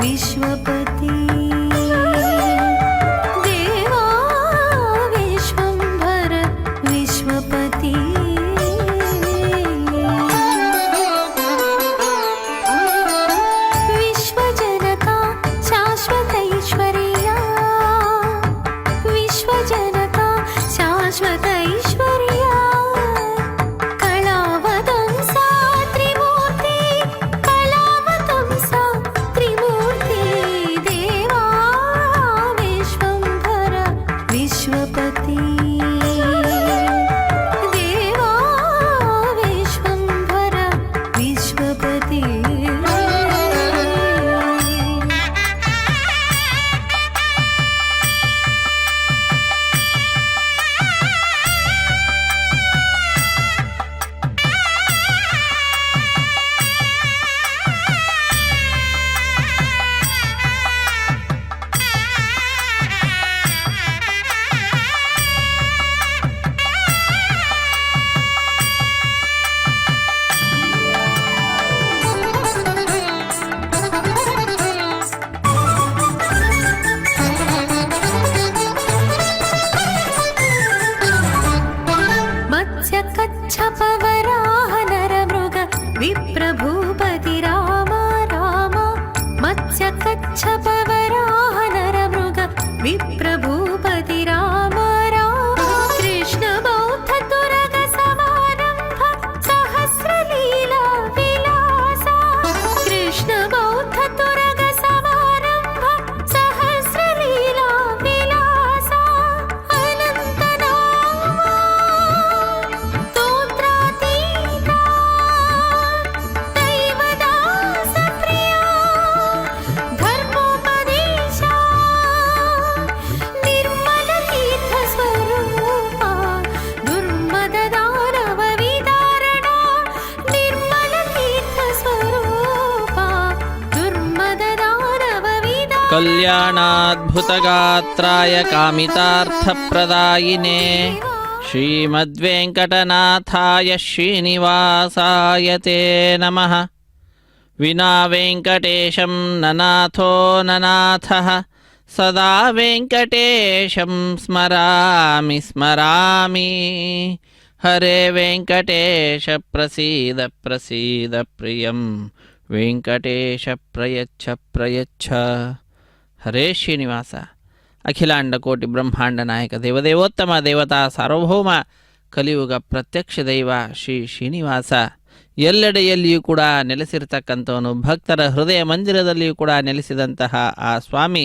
विश्वपति देवा विश्वम्भर विश्वपति विश्वजनका शाश्वतैश्वर्या विश्वजनका शाश्वतैश्वर्या कलावतंसा त्रिमूर्ति कलावतंसा त्रिमूर्ति देवा विश्वम्भर विश्वपति देवा विश्वम्भर विश्वपति मत्स्यकच्छपवराह नरमृग विप्रभूपति राम राम मत्स्यकच्छपवराह नरमृग विप्रभूपति राम राम कृष्णबौद्ध तुरग समारम्भ सहस्रलीला विलासा कृष्णबौद्ध तुरग समारम्भ सहस्रलीला विलासा अनन्तनाम स्तोत्रातीता दैवदासप्रिया धर्मोपदेशा निर्मलतीर्थस्वरूपा दुर्मददानवविदारणा निर्मलतीर्थस्वरूपा दुर्मददानवविदारणा कल्याणाद्भुतगात्राय कामितार्थप्रदायिने श्रीमद्वेङ्कटनाथाय श्रीनिवासाय ते नमः। विना वेङ्कटेशं ननाथो ननाथः सदा वेङ्कटेशं स्मरामि स्मरामि। हरे वेङ्कटेश प्रसीद प्रसीद प्रियं वेङ्कटेश प्रयच्छ प्रयच्छ। हरे ಶ್ರೀನಿವಾಸ ಅಖಿಲಾಂಡ ಕೋಟಿ ಬ್ರಹ್ಮಾಂಡ ನಾಯಕ ದೇವದೇವೋತ್ತಮ ದೇವತಾ ಸಾರ್ವಭೌಮ ಕಲಿಯುಗ ಪ್ರತ್ಯಕ್ಷ ದೈವ ಶ್ರೀ ಶ್ರೀನಿವಾಸ ಎಲ್ಲೆಡೆಯಲ್ಲಿಯೂ ಕೂಡ ನೆಲೆಸಿರ್ತಕ್ಕಂಥವನು. ಭಕ್ತರ ಹೃದಯ ಮಂದಿರದಲ್ಲಿಯೂ ಕೂಡ ನೆಲೆಸಿದಂತಹ ಆ ಸ್ವಾಮಿ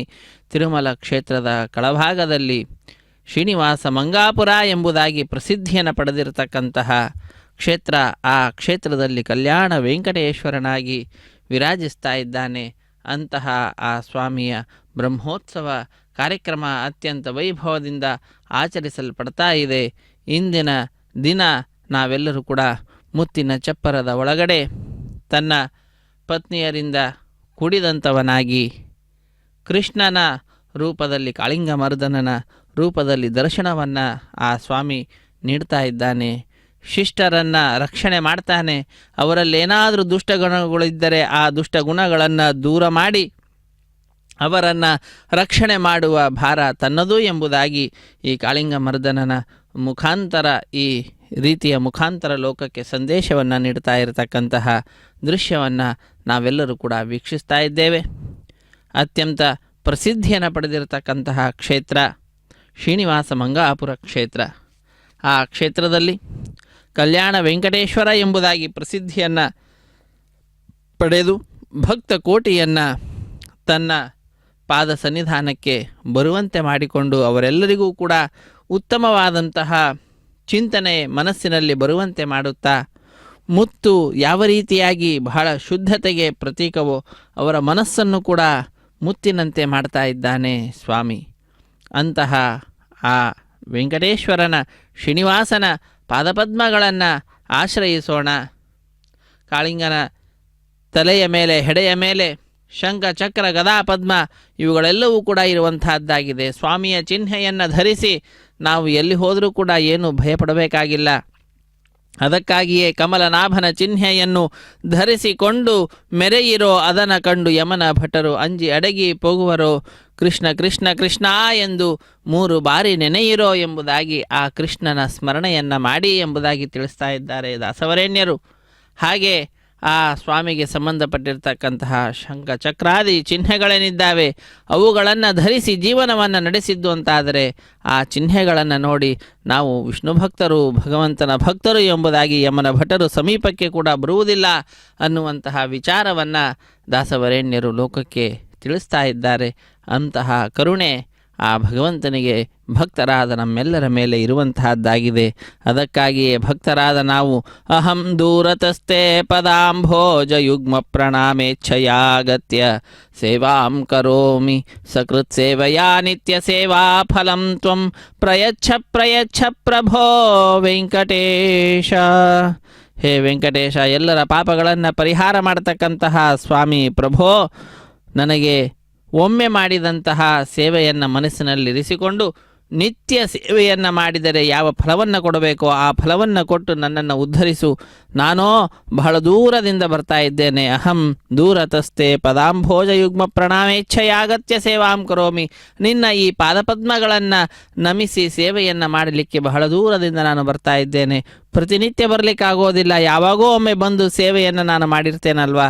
ತಿರುಮಲ ಕ್ಷೇತ್ರದ ಕೆಳಭಾಗದಲ್ಲಿ ಶ್ರೀನಿವಾಸ ಮಂಗಾಪುರ ಎಂಬುದಾಗಿ ಪ್ರಸಿದ್ಧಿಯನ್ನು ಪಡೆದಿರತಕ್ಕಂತಹ ಕ್ಷೇತ್ರ. ಆ ಕ್ಷೇತ್ರದಲ್ಲಿ ಕಲ್ಯಾಣ ವೆಂಕಟೇಶ್ವರನಾಗಿ ವಿರಾಜಿಸ್ತಾ ಇದ್ದಾನೆ. ಅಂತಹ ಆ ಸ್ವಾಮಿಯ ಬ್ರಹ್ಮೋತ್ಸವ ಕಾರ್ಯಕ್ರಮ ಅತ್ಯಂತ ವೈಭವದಿಂದ ಆಚರಿಸಲ್ಪಡ್ತಾ ಇದೆ. ಇಂದಿನ ದಿನ ನಾವೆಲ್ಲರೂ ಕೂಡ ಮುತ್ತಿನ ಚಪ್ಪರದ ಒಳಗಡೆ ತನ್ನ ಪತ್ನಿಯರಿಂದ ಕೂಡಿದಂಥವನಾಗಿ ಕೃಷ್ಣನ ರೂಪದಲ್ಲಿ ಕಾಳಿಂಗ ಮರ್ದನನ ರೂಪದಲ್ಲಿ ದರ್ಶನವನ್ನು ಆ ಸ್ವಾಮಿ ನೀಡ್ತಾ ಇದ್ದಾನೆ. ಶಿಷ್ಟರನ್ನು ರಕ್ಷಣೆ ಮಾಡ್ತಾನೆ. ಅವರಲ್ಲೇನಾದರೂ ದುಷ್ಟಗುಣಗಳಿದ್ದರೆ ಆ ದುಷ್ಟಗುಣಗಳನ್ನು ದೂರ ಮಾಡಿ ಅವರನ್ನು ರಕ್ಷಣೆ ಮಾಡುವ ಭಾರ ತನ್ನದು ಎಂಬುದಾಗಿ ಈ ಕಾಳಿಂಗ ಮರ್ದನನ ಮುಖಾಂತರ ಈ ರೀತಿಯ ಮುಖಾಂತರ ಲೋಕಕ್ಕೆ ಸಂದೇಶವನ್ನು ನೀಡ್ತಾ ಇರತಕ್ಕಂತಹ ದೃಶ್ಯವನ್ನು ನಾವೆಲ್ಲರೂ ಕೂಡ ವೀಕ್ಷಿಸ್ತಾ ಇದ್ದೇವೆ. ಅತ್ಯಂತ ಪ್ರಸಿದ್ಧಿಯನ್ನು ಪಡೆದಿರತಕ್ಕಂತಹ ಕ್ಷೇತ್ರ ಶ್ರೀನಿವಾಸ ಮಂಗಾಪುರ ಕ್ಷೇತ್ರ. ಆ ಕ್ಷೇತ್ರದಲ್ಲಿ ಕಲ್ಯಾಣ ವೆಂಕಟೇಶ್ವರ ಎಂಬುದಾಗಿ ಪ್ರಸಿದ್ಧಿಯನ್ನು ಪಡೆದು ಭಕ್ತ ಕೋಟಿಯನ್ನು ತನ್ನ ಪಾದ ಸನ್ನಿಧಾನಕ್ಕೆ ಬರುವಂತೆ ಮಾಡಿಕೊಂಡು ಅವರೆಲ್ಲರಿಗೂ ಕೂಡ ಉತ್ತಮವಾದಂತಹ ಚಿಂತನೆ ಮನಸ್ಸಿನಲ್ಲಿ ಬರುವಂತೆ ಮಾಡುತ್ತಾ ಮುತ್ತು ಯಾವ ರೀತಿಯಾಗಿ ಬಹಳ ಶುದ್ಧತೆಗೆ ಪ್ರತೀಕವೋ ಅವರ ಮನಸ್ಸನ್ನು ಕೂಡ ಮುತ್ತಿನಂತೆ ಮಾಡ್ತಾ ಇದ್ದಾನೆ ಸ್ವಾಮಿ. ಅಂತಹ ಆ ವೆಂಕಟೇಶ್ವರನ ಶ್ರೀನಿವಾಸನ ಪಾದಪದ್ಮಗಳನ್ನು ಆಶ್ರಯಿಸೋಣ. ಕಾಳಿಂಗನ ತಲೆಯ ಮೇಲೆ ಹೆಡೆಯ ಮೇಲೆ ಶಂಖ ಚಕ್ರ ಗದಾ ಪದ್ಮ ಇವುಗಳೆಲ್ಲವೂ ಕೂಡ ಇರುವಂತಹದ್ದಾಗಿದೆ. ಸ್ವಾಮಿಯ ಚಿಹ್ನೆಯನ್ನು ಧರಿಸಿ ನಾವು ಎಲ್ಲಿ ಹೋದರೂ ಕೂಡ ಏನು ಭಯಪಡಬೇಕಾಗಿಲ್ಲ. ಅದಕ್ಕಾಗಿಯೇ ಕಮಲನಾಭನ ಚಿಹ್ನೆಯನ್ನು ಧರಿಸಿಕೊಂಡು ಮೆರೆಯಿರೋ ಅದನ ಕಂಡು ಯಮನ ಭಟರು ಅಂಜಿ ಅಡಗಿ ಹೋಗುವರೋ. ಕೃಷ್ಣ ಕೃಷ್ಣ ಕೃಷ್ಣ ಎಂದು 3 ಬಾರಿ ನೆನೆಯಿರೋ ಎಂಬುದಾಗಿ ಆ ಕೃಷ್ಣನ ಸ್ಮರಣೆಯನ್ನು ಮಾಡಿ ಎಂಬುದಾಗಿ ತಿಳಿಸ್ತಾ ಇದ್ದಾರೆ ದಾಸವರೇಣ್ಯರು. ಹಾಗೆ ಆ ಸ್ವಾಮಿಗೆ ಸಂಬಂಧಪಟ್ಟಿರ್ತಕ್ಕಂತಹ ಶಂಖ ಚಕ್ರಾದಿ ಚಿಹ್ನೆಗಳೇನಿದ್ದಾವೆ ಅವುಗಳನ್ನು ಧರಿಸಿ ಜೀವನವನ್ನು ನಡೆಸಿದ್ದು ಅಂತಾದರೆ ಆ ಚಿಹ್ನೆಗಳನ್ನು ನೋಡಿ ನಾವು ವಿಷ್ಣು ಭಕ್ತರು, ಭಗವಂತನ ಭಕ್ತರು ಎಂಬುದಾಗಿ ಯಮನ ಭಟರು ಸಮೀಪಕ್ಕೆ ಕೂಡ ಬರುವುದಿಲ್ಲ ಅನ್ನುವಂತಹ ವಿಚಾರವನ್ನು ದಾಸವರೇಣ್ಯರು ಲೋಕಕ್ಕೆ ತಿಳಿಸ್ತಾ ಇದ್ದಾರೆ. ಅಂತಹ ಕರುಣೆ ಆ ಭಗವಂತನಿಗೆ ಭಕ್ತರಾದ ನಮ್ಮೆಲ್ಲರ ಮೇಲೆ ಇರುವಂತಹದ್ದಾಗಿದೆ. ಅದಕ್ಕಾಗಿಯೇ ಭಕ್ತರಾದ ನಾವು ಅಹಂ ದೂರತಸ್ಥೆ ಪದಾಂಭೋಜ ಯುಗ್ಮ ಪ್ರಣಾಮೇಚ್ಛಯಾಗತ್ಯ ಸೇವಾಂ ಕರೋಮಿ ಸಕೃತ್ ಸೇವಯಾ ನಿತ್ಯ ಸೇವಾ ಫಲಂ ತ್ವಂ ಪ್ರಯಚ್ಛ ಪ್ರಯಚ್ಛ ಪ್ರಭೋ ವೆಂಕಟೇಶ. ಹೇ ವೆಂಕಟೇಶ, ಎಲ್ಲರ ಪಾಪಗಳನ್ನು ಪರಿಹಾರ ಮಾಡತಕ್ಕಂತಹ ಸ್ವಾಮಿ ಪ್ರಭೋ, ನನಗೆ ಒಮ್ಮೆ ಮಾಡಿದಂತಹ ಸೇವೆಯನ್ನು ಮನಸ್ಸಿನಲ್ಲಿರಿಸಿಕೊಂಡು ನಿತ್ಯ ಸೇವೆಯನ್ನು ಮಾಡಿದರೆ ಯಾವ ಫಲವನ್ನು ಕೊಡಬೇಕೋ ಆ ಫಲವನ್ನು ಕೊಟ್ಟು ನನ್ನನ್ನು ಉದ್ಧರಿಸು. ನಾನೋ ಬಹಳ ದೂರದಿಂದ ಬರ್ತಾ ಇದ್ದೇನೆ. ಅಹಂ ದೂರತಸ್ಥೆ ಪದಾಂಭೋಜ ಯುಗ್ಮ ಪ್ರಣಾಮೇಚ್ಛೆಯಾಗತ್ಯ ಸೇವಾಂ ಕರೋಮಿ. ನಿನ್ನ ಈ ಪಾದಪದ್ಮಗಳನ್ನು ನಮಿಸಿ ಸೇವೆಯನ್ನು ಮಾಡಲಿಕ್ಕೆ ಬಹಳ ದೂರದಿಂದ ನಾನು ಬರ್ತಾ ಇದ್ದೇನೆ. ಪ್ರತಿನಿತ್ಯ ಬರಲಿಕ್ಕಾಗೋದಿಲ್ಲ, ಯಾವಾಗೋ ಒಮ್ಮೆ ಬಂದು ಸೇವೆಯನ್ನು ನಾನು ಮಾಡಿರ್ತೇನಲ್ವ,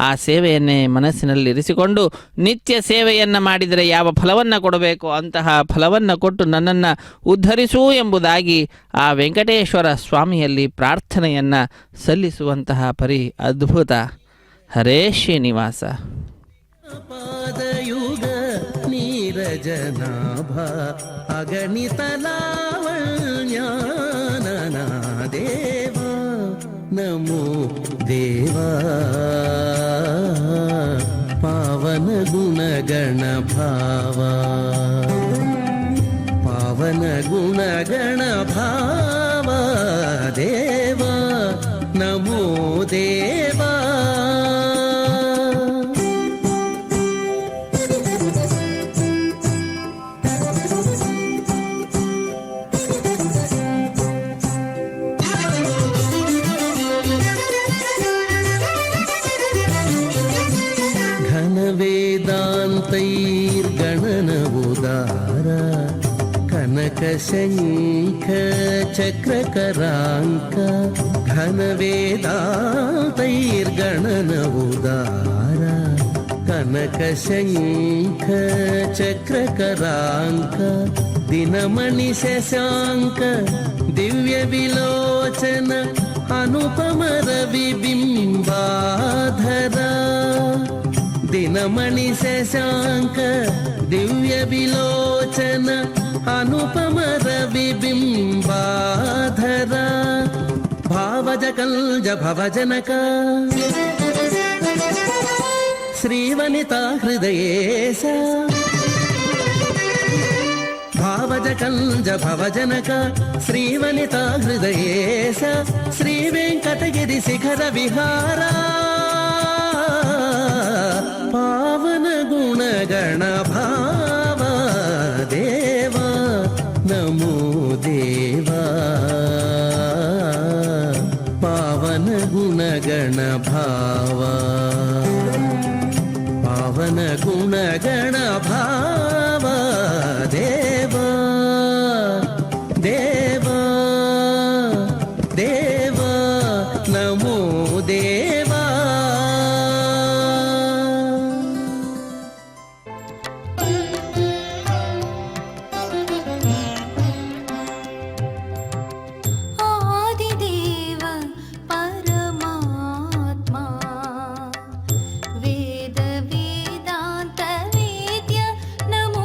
ಆ ಸೇವೆಯನ್ನೇ ಮನಸ್ಸಿನಲ್ಲಿ ಇರಿಸಿಕೊಂಡು ನಿತ್ಯ ಸೇವೆಯನ್ನು ಮಾಡಿದರೆ ಯಾವ ಫಲವನ್ನು ಕೊಡಬೇಕೋ ಅಂತಹ ಫಲವನ್ನು ಕೊಟ್ಟು ನನ್ನನ್ನು ಉದ್ಧರಿಸು ಎಂಬುದಾಗಿ ಆ ವೆಂಕಟೇಶ್ವರ ಸ್ವಾಮಿಯಲ್ಲಿ ಪ್ರಾರ್ಥನೆಯನ್ನು ಸಲ್ಲಿಸುವಂತಹ ಪರಿ ಅದ್ಭುತ. ಹರೇ ಶ್ರೀನಿವಾಸ. ಪಾದಯುಗ ನೀರಜನಾಭ ಅಗಣಿತ ಲಾವಣ್ಯಾನನ ದೇವ ನಮೋ ದೇವ ಪಾವನ ಗುಣಗಣ ಭಾವ ಪಾವನ ಗುಣಗಣ ಭಾವ ದೇವ ನಮೋ ದೇವ. ವೇದಾಂತೈರ್ಗಣನವುದಾರ ಕನಕಶಂಖ ಚಕ್ರಕರಾಂಕ ಘನ ವೇದಾಂತೈರ್ಗಣನವುದಾರ ಕನಕಶಂಖ ಚಕ್ರಕರಾಂಕ ದಿನಮಣಿ ಶಶಾಂಕ ದಿವ್ಯ ವಿಲೋಚನ ಅನುಪಮ ರವಿ ಬಿಂಬಾಧರ ದಿನಮಣಿ ಶಶಾಂಕ ದಿವ್ಯ ವಿಲೋಚನ ಅನುಪಮ ರವಿ ಬಿಂಬಾಧರ ಭಾವಜ ಕಲ್ಜ ಭವಜನಕ ಶ್ರೀವನಿತಾ ಹೃದಯೇಶ ಭಾವಜ ಕಲ್ಜ ಭವಜನಕ ಶ್ರೀವನಿತಾ ಹೃದಯೇಶ ಶ್ರೀ ವೆಂಕಟಗಿರಿ ಶಿಖರ ವಿಹಾರ ಪಾವನ ಗುಣಗಣ ಭಾವ ದೇವ ನಮೋ ದೇವ ಪಾವನ ಗುಣಗಣ ಭಾವ ಪಾವನ ಗುಣಗಣ ಭಾವ ದೇವ ದೇವ ದೇವ ನಮೋ ದೇವ. ವೇದ ವೇದಾಂತ ವೇದ್ಯ ನಮೋ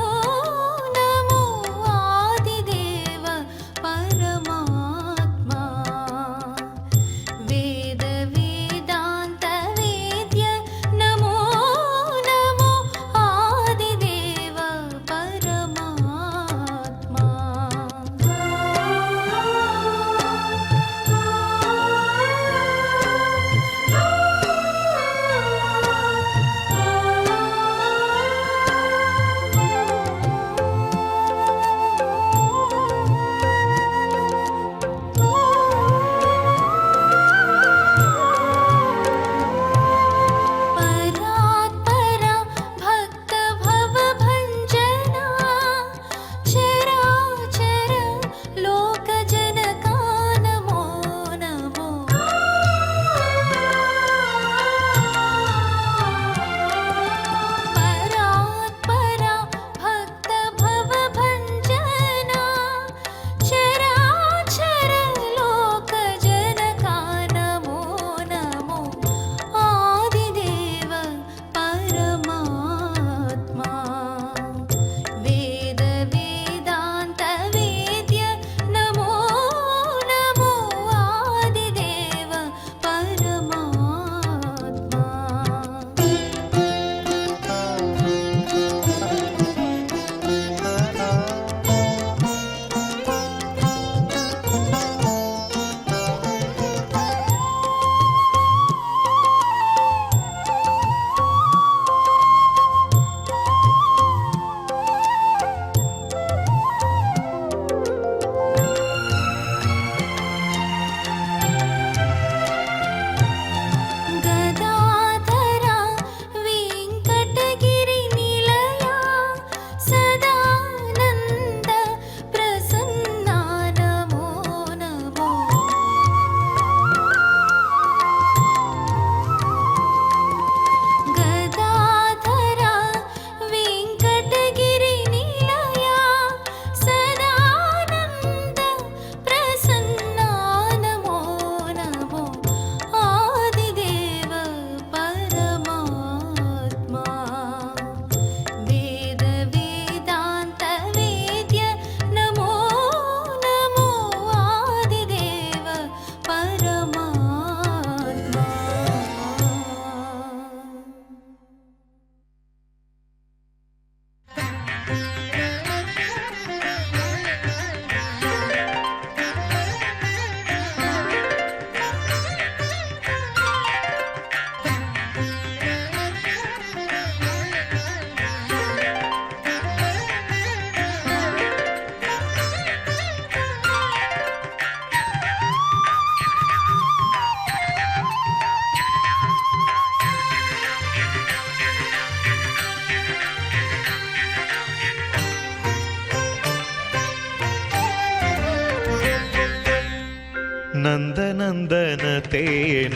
ನಂದನಂದನತೆ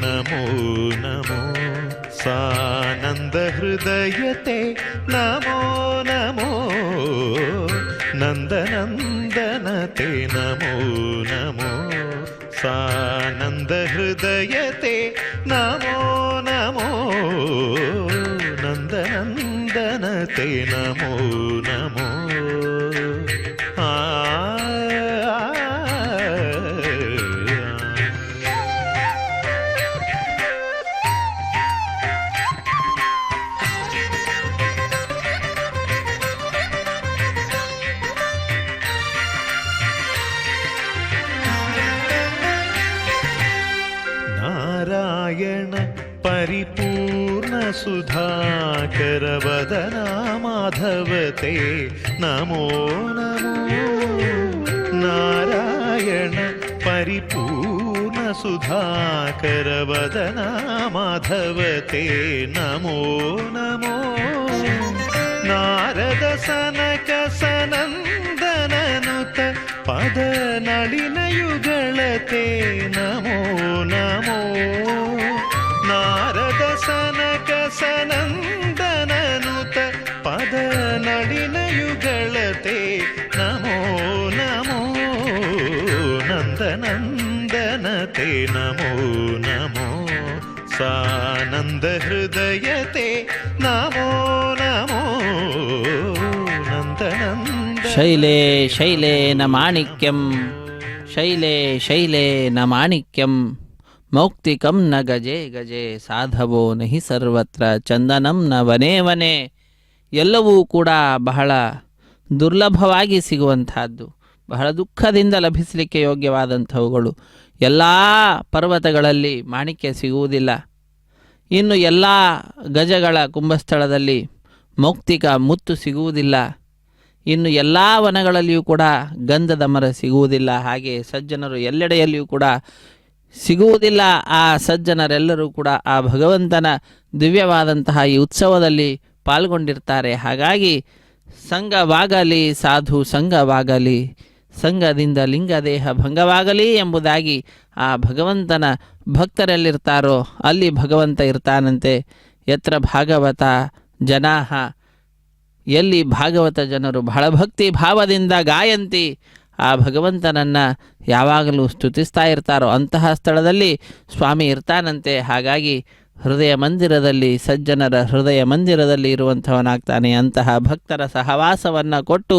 ನಮೋ ನಮೋ ಸಾನಂದ ಹೃದಯತೆ ನಮೋ ನಮೋ ನಂದನಂದನತೆ ನಮೋ ನಮೋ ಸಾನಂದ ಹೃದಯತೆ ನಮೋ ನಮೋ ನಂದನಂದನತೆ ನಮೋ ನಮೋ ಆ ನಾರಾಯಣ ಪರಿಪೂರ್ಣ ಸುಧಾಕರ ವದನ ಮಾಧವತೆ ನಮೋ ನಮೋ ನಾರಾಯಣ ಪರಿಪೂರ್ಣ ಸುಧಾಕರ ವದನ ಮಾಧವತೆ ನಮೋ ನಮೋ ನಾರದ ಸನಕ ಸನಂದನನುತ ಪದ ನಳಿನ ಯುಗಳತೆ ನಮೋ ನಮೋ ನಾರದ ಸನಕ ಸನಂದನನುತ ಪದ ನಳಿನ ಯುಗಳತೆ ನಮೋ ನಮೋ ನಂದನಂದನತೆ ನಮೋ ನಮೋ ಸಾನಂದ ಹೃದಯತೆ ನಮೋ ನಮೋ ನಂದನಂದ ಶೈಲೇ ಶೈಲೇನ ಮಾಣಿಕ್ಯಂ ಶೈಲೇ ಶೈಲೇನ ಮಾಣಿಕ್ಯಂ ಮೌಕ್ತಿಕಂ ನ ಗಜೆ ಗಜೆ ಸಾಧವೋ ನಹಿ ಸರ್ವತ್ರ ಚಂದನಂ ನ ವನೇ ವನೇ. ಎಲ್ಲವೂ ಕೂಡ ಬಹಳ ದುರ್ಲಭವಾಗಿ ಸಿಗುವಂತಹದ್ದು, ಬಹಳ ದುಃಖದಿಂದ ಲಭಿಸಲಿಕ್ಕೆ ಯೋಗ್ಯವಾದಂಥವುಗಳು. ಎಲ್ಲ ಪರ್ವತಗಳಲ್ಲಿ ಮಾಣಿಕ್ಯ ಸಿಗುವುದಿಲ್ಲ. ಇನ್ನು ಎಲ್ಲ ಗಜಗಳ ಕುಂಭಸ್ಥಳದಲ್ಲಿ ಮೌಕ್ತಿಕ ಮುತ್ತು ಸಿಗುವುದಿಲ್ಲ. ಇನ್ನು ಎಲ್ಲ ವನಗಳಲ್ಲಿಯೂ ಕೂಡ ಗಂಧದ ಮರ ಸಿಗುವುದಿಲ್ಲ. ಹಾಗೆ ಸಜ್ಜನರು ಎಲ್ಲೆಡೆಯಲ್ಲಿಯೂ ಕೂಡ ಸಿಗುವುದಿಲ್ಲ. ಆ ಸಜ್ಜನರೆಲ್ಲರೂ ಕೂಡ ಆ ಭಗವಂತನ ದಿವ್ಯವಾದಂತಹ ಈ ಉತ್ಸವದಲ್ಲಿ ಪಾಲ್ಗೊಂಡಿರ್ತಾರೆ. ಹಾಗಾಗಿ ಸಂಘವಾಗಲಿ ಸಾಧು ಸಂಘವಾಗಲಿ, ಸಂಘದಿಂದ ಲಿಂಗದೇಹ ಭಂಗವಾಗಲಿ ಎಂಬುದಾಗಿ ಆ ಭಗವಂತನ ಭಕ್ತರೆಲ್ಲಿರ್ತಾರೋ ಅಲ್ಲಿ ಭಗವಂತ ಇರ್ತಾನಂತೆ. ಯತ್ರ ಭಾಗವತ ಜನಾಹ, ಎಲ್ಲಿ ಭಾಗವತ ಜನರು ಬಹಳ ಭಕ್ತಿ ಭಾವದಿಂದ ಗಾಯಂತಿ ಆ ಭಗವಂತನನ್ನು ಯಾವಾಗಲೂ ಸ್ತುತಿಸ್ತಾ ಇರ್ತಾರೋ ಅಂತಹ ಸ್ಥಳದಲ್ಲಿ ಸ್ವಾಮಿ ಇರ್ತಾನಂತೆ. ಹಾಗಾಗಿ ಹೃದಯ ಮಂದಿರದಲ್ಲಿ, ಸಜ್ಜನರ ಹೃದಯ ಮಂದಿರದಲ್ಲಿ ಇರುವಂಥವನಾಗ್ತಾನೆ. ಅಂತಹ ಭಕ್ತರ ಸಹವಾಸವನ್ನು ಕೊಟ್ಟು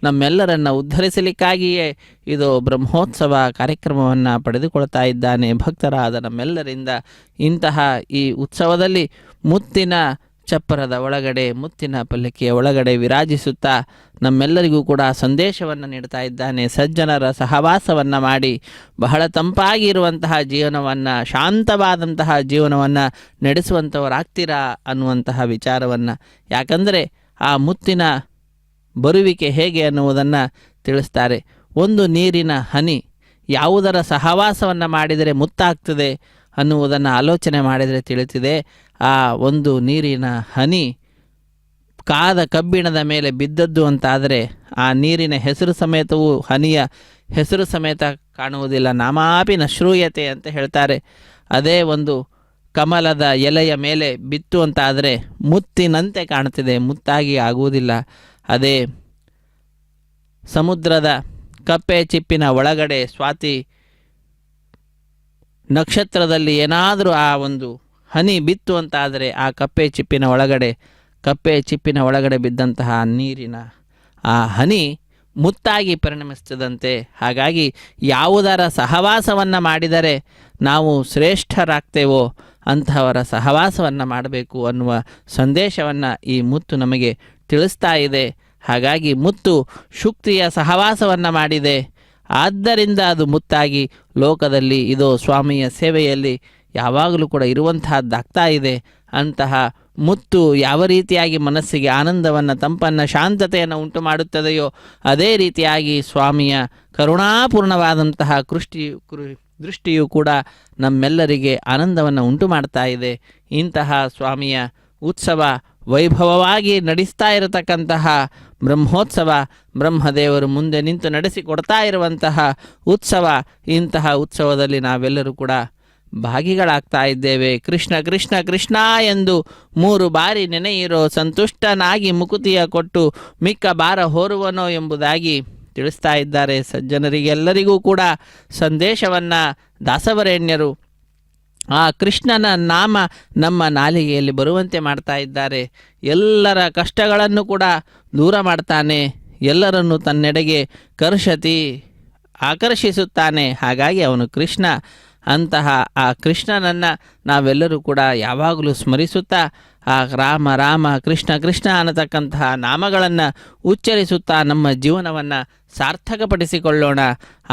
ನಮ್ಮೆಲ್ಲರನ್ನು ಉದ್ಧರಿಸಲಿಕ್ಕಾಗಿಯೇ ಇದು ಬ್ರಹ್ಮೋತ್ಸವ ಕಾರ್ಯಕ್ರಮವನ್ನು ಪಡೆದುಕೊಳ್ತಾ ಇದ್ದಾನೆ. ಭಕ್ತರಾದ ನಮ್ಮೆಲ್ಲರಿಂದ ಇಂತಹ ಈ ಉತ್ಸವದಲ್ಲಿ ಮುತ್ತಿನ ಚಪ್ಪರದ ಒಳಗಡೆ, ಮುತ್ತಿನ ಪಲ್ಲಕ್ಕಿಯ ಒಳಗಡೆ ವಿರಾಜಿಸುತ್ತಾ ನಮ್ಮೆಲ್ಲರಿಗೂ ಕೂಡ ಸಂದೇಶವನ್ನು ನೀಡ್ತಾ ಇದ್ದಾನೆ. ಸಜ್ಜನರ ಸಹವಾಸವನ್ನು ಮಾಡಿ ಬಹಳ ತಂಪಾಗಿರುವಂತಹ ಜೀವನವನ್ನು, ಶಾಂತವಾದಂತಹ ಜೀವನವನ್ನು ನಡೆಸುವಂಥವರಾಗ್ತೀರಾ ಅನ್ನುವಂತಹ ವಿಚಾರವನ್ನು, ಯಾಕಂದರೆ ಆ ಮುತ್ತಿನ ಬರುವಿಕೆ ಹೇಗೆ ಅನ್ನುವುದನ್ನು ತಿಳಿಸ್ತಾರೆ. ಒಂದು ನೀರಿನ ಹನಿ ಯಾವುದರ ಸಹವಾಸವನ್ನು ಮಾಡಿದರೆ ಮುತ್ತಾಗ್ತದೆ ಅನ್ನುವುದನ್ನು ಆಲೋಚನೆ ಮಾಡಿದರೆ ತಿಳಿತಿದೆ. ಆ ಒಂದು ನೀರಿನ ಹನಿ ಕಾದ ಕಬ್ಬಿಣದ ಮೇಲೆ ಬಿದ್ದದ್ದು ಅಂತಾದರೆ ಆ ನೀರಿನ ಹೆಸರು ಸಮೇತವೂ ಹನಿಯ ಹೆಸರು ಸಮೇತ ಕಾಣುವುದಿಲ್ಲ. ನಾಮಾಪಿ ನಶ್ರೂಯತೆ ಅಂತ ಹೇಳ್ತಾರೆ. ಅದೇ ಒಂದು ಕಮಲದ ಎಲೆಯ ಮೇಲೆ ಬಿತ್ತು ಅಂತಾದರೆ ಮುತ್ತಿನಂತೆ ಕಾಣ್ತಿದೆ, ಮುತ್ತಾಗಿ ಆಗುವುದಿಲ್ಲ. ಅದೇ ಸಮುದ್ರದ ಕಪ್ಪೆ ಚಿಪ್ಪಿನ ಒಳಗಡೆ ಸ್ವಾತಿ ನಕ್ಷತ್ರದಲ್ಲಿ ಏನಾದರೂ ಆ ಒಂದು ಹನಿ ಬಿತ್ತು ಅಂತಾದರೆ ಆ ಕಪ್ಪೆ ಚಿಪ್ಪಿನ ಒಳಗಡೆ ಬಿದ್ದಂತಹ ನೀರಿನ ಆ ಹನಿ ಮುತ್ತಾಗಿ ಪರಿಣಮಿಸ್ತದಂತೆ. ಹಾಗಾಗಿ ಯಾವುದರ ಸಹವಾಸವನ್ನು ಮಾಡಿದರೆ ನಾವು ಶ್ರೇಷ್ಠರಾಗ್ತೇವೋ ಅಂತಹವರ ಸಹವಾಸವನ್ನು ಮಾಡಬೇಕು ಅನ್ನುವ ಸಂದೇಶವನ್ನು ಈ ಮುತ್ತು ನಮಗೆ ತಿಳಿಸ್ತಾ ಇದೆ. ಹಾಗಾಗಿ ಮುತ್ತು ಶುಕ್ತಿಯ ಸಹವಾಸವನ್ನು ಮಾಡಿದೆ, ಆದ್ದರಿಂದ ಅದು ಮುತ್ತಾಗಿ ಲೋಕದಲ್ಲಿ ಇದೋ ಸ್ವಾಮಿಯ ಸೇವೆಯಲ್ಲಿ ಯಾವಾಗಲೂ ಕೂಡ ಇರುವಂತಹದ್ದಾಗ್ತಾ ಇದೆ. ಅಂತಹ ಮುತ್ತು ಯಾವ ರೀತಿಯಾಗಿ ಮನಸ್ಸಿಗೆ ಆನಂದವನ್ನು, ತಂಪನ್ನು, ಶಾಂತತೆಯನ್ನು ಉಂಟು ಮಾಡುತ್ತದೆಯೋ ಅದೇ ರೀತಿಯಾಗಿ ಸ್ವಾಮಿಯ ಕರುಣಾಪೂರ್ಣವಾದಂತಹ ದೃಷ್ಟಿಯು ಕೂಡ ನಮ್ಮೆಲ್ಲರಿಗೆ ಆನಂದವನ್ನು ಉಂಟು ಮಾಡ್ತಾ ಇದೆ. ಇಂತಹ ಸ್ವಾಮಿಯ ಉತ್ಸವ ವೈಭವವಾಗಿ ನಡೆಸ್ತಾ ಇರತಕ್ಕಂತಹ ಬ್ರಹ್ಮೋತ್ಸವ, ಬ್ರಹ್ಮದೇವರು ಮುಂದೆ ನಿಂತು ನಡೆಸಿಕೊಡ್ತಾ ಇರುವಂತಹ ಉತ್ಸವ. ಇಂತಹ ಉತ್ಸವದಲ್ಲಿ ನಾವೆಲ್ಲರೂ ಕೂಡ ಭಾಗಿಗಳಾಗ್ತಾ ಇದ್ದೇವೆ. ಕೃಷ್ಣ ಕೃಷ್ಣ ಕೃಷ್ಣ ಎಂದು 3 ಬಾರಿ ನೆನೆಯಿರೋ, ಸಂತುಷ್ಟನಾಗಿ ಮುಕುತಿಯ ಕೊಟ್ಟು ಮಿಕ್ಕ ಭಾರ ಹೊರುವನೋ ಎಂಬುದಾಗಿ ತಿಳಿಸ್ತಾ ಇದ್ದಾರೆ. ಸಜ್ಜನರಿಗೆಲ್ಲರಿಗೂ ಕೂಡ ಸಂದೇಶವನ್ನು ದಾಸವರೇಣ್ಯರು ಆ ಕೃಷ್ಣನ ನಾಮ ನಮ್ಮ ನಾಲಿಗೆಯಲ್ಲಿ ಬರುವಂತೆ ಮಾಡ್ತಾ ಇದ್ದಾರೆ. ಎಲ್ಲರ ಕಷ್ಟಗಳನ್ನು ಕೂಡ ದೂರ ಮಾಡ್ತಾನೆ, ಎಲ್ಲರನ್ನು ತನ್ನೆಡೆಗೆ ಆಕರ್ಷಿಸುತ್ತಾನೆ. ಹಾಗಾಗಿ ಅವನು ಕೃಷ್ಣ. ಅಂತಹ ಆ ಕೃಷ್ಣನನ್ನು ನಾವೆಲ್ಲರೂ ಕೂಡ ಯಾವಾಗಲೂ ಸ್ಮರಿಸುತ್ತಾ ಆ ರಾಮ ರಾಮ ಕೃಷ್ಣ ಕೃಷ್ಣ ಅನ್ನತಕ್ಕಂತಹ ನಾಮಗಳನ್ನು ಉಚ್ಚರಿಸುತ್ತಾ ನಮ್ಮ ಜೀವನವನ್ನು ಸಾರ್ಥಕಪಡಿಸಿಕೊಳ್ಳೋಣ.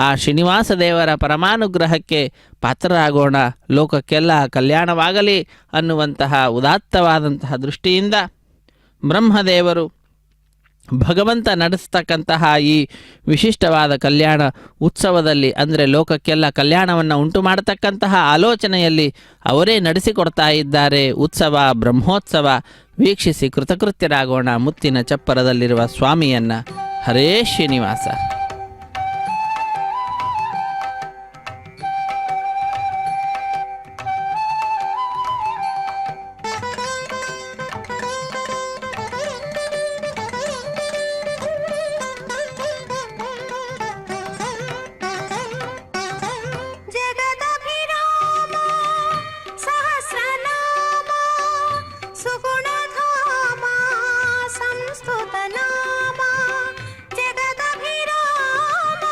ಆ ಶ್ರೀನಿವಾಸ ದೇವರ ಪರಮಾನುಗ್ರಹಕ್ಕೆ ಪಾತ್ರರಾಗೋಣ. ಲೋಕಕ್ಕೆಲ್ಲ ಕಲ್ಯಾಣವಾಗಲಿ ಅನ್ನುವಂತಹ ಉದಾತ್ತವಾದಂತಹ ದೃಷ್ಟಿಯಿಂದ ಬ್ರಹ್ಮದೇವರು ಭಗವಂತ ನಡೆಸ್ತಕ್ಕಂತಹ ಈ ವಿಶಿಷ್ಟವಾದ ಕಲ್ಯಾಣ ಉತ್ಸವದಲ್ಲಿ, ಅಂದರೆ ಲೋಕಕ್ಕೆಲ್ಲ ಕಲ್ಯಾಣವನ್ನು ಉಂಟು ಮಾಡತಕ್ಕಂತಹ ಆಲೋಚನೆಯಲ್ಲಿ ಅವರೇ ನಡೆಸಿಕೊಡ್ತಾ ಇದ್ದಾರೆ ಉತ್ಸವ, ಬ್ರಹ್ಮೋತ್ಸವ. ವೀಕ್ಷಿಸಿ ಕೃತಕೃತ್ಯರಾಗೋಣ ಮುತ್ತಿನ ಚಪ್ಪರದಲ್ಲಿರುವ ಸ್ವಾಮಿಯನ್ನು. ಹರೇ ಶ್ರೀನಿವಾಸ. ಜಗದಭಿರಾಮ ಸಹಸ್ರನಾಮ ಸುಗುಣಧಾಮ ಸಂಸ್ತುತನಾಮ. ಜಗದಭಿರಾಮ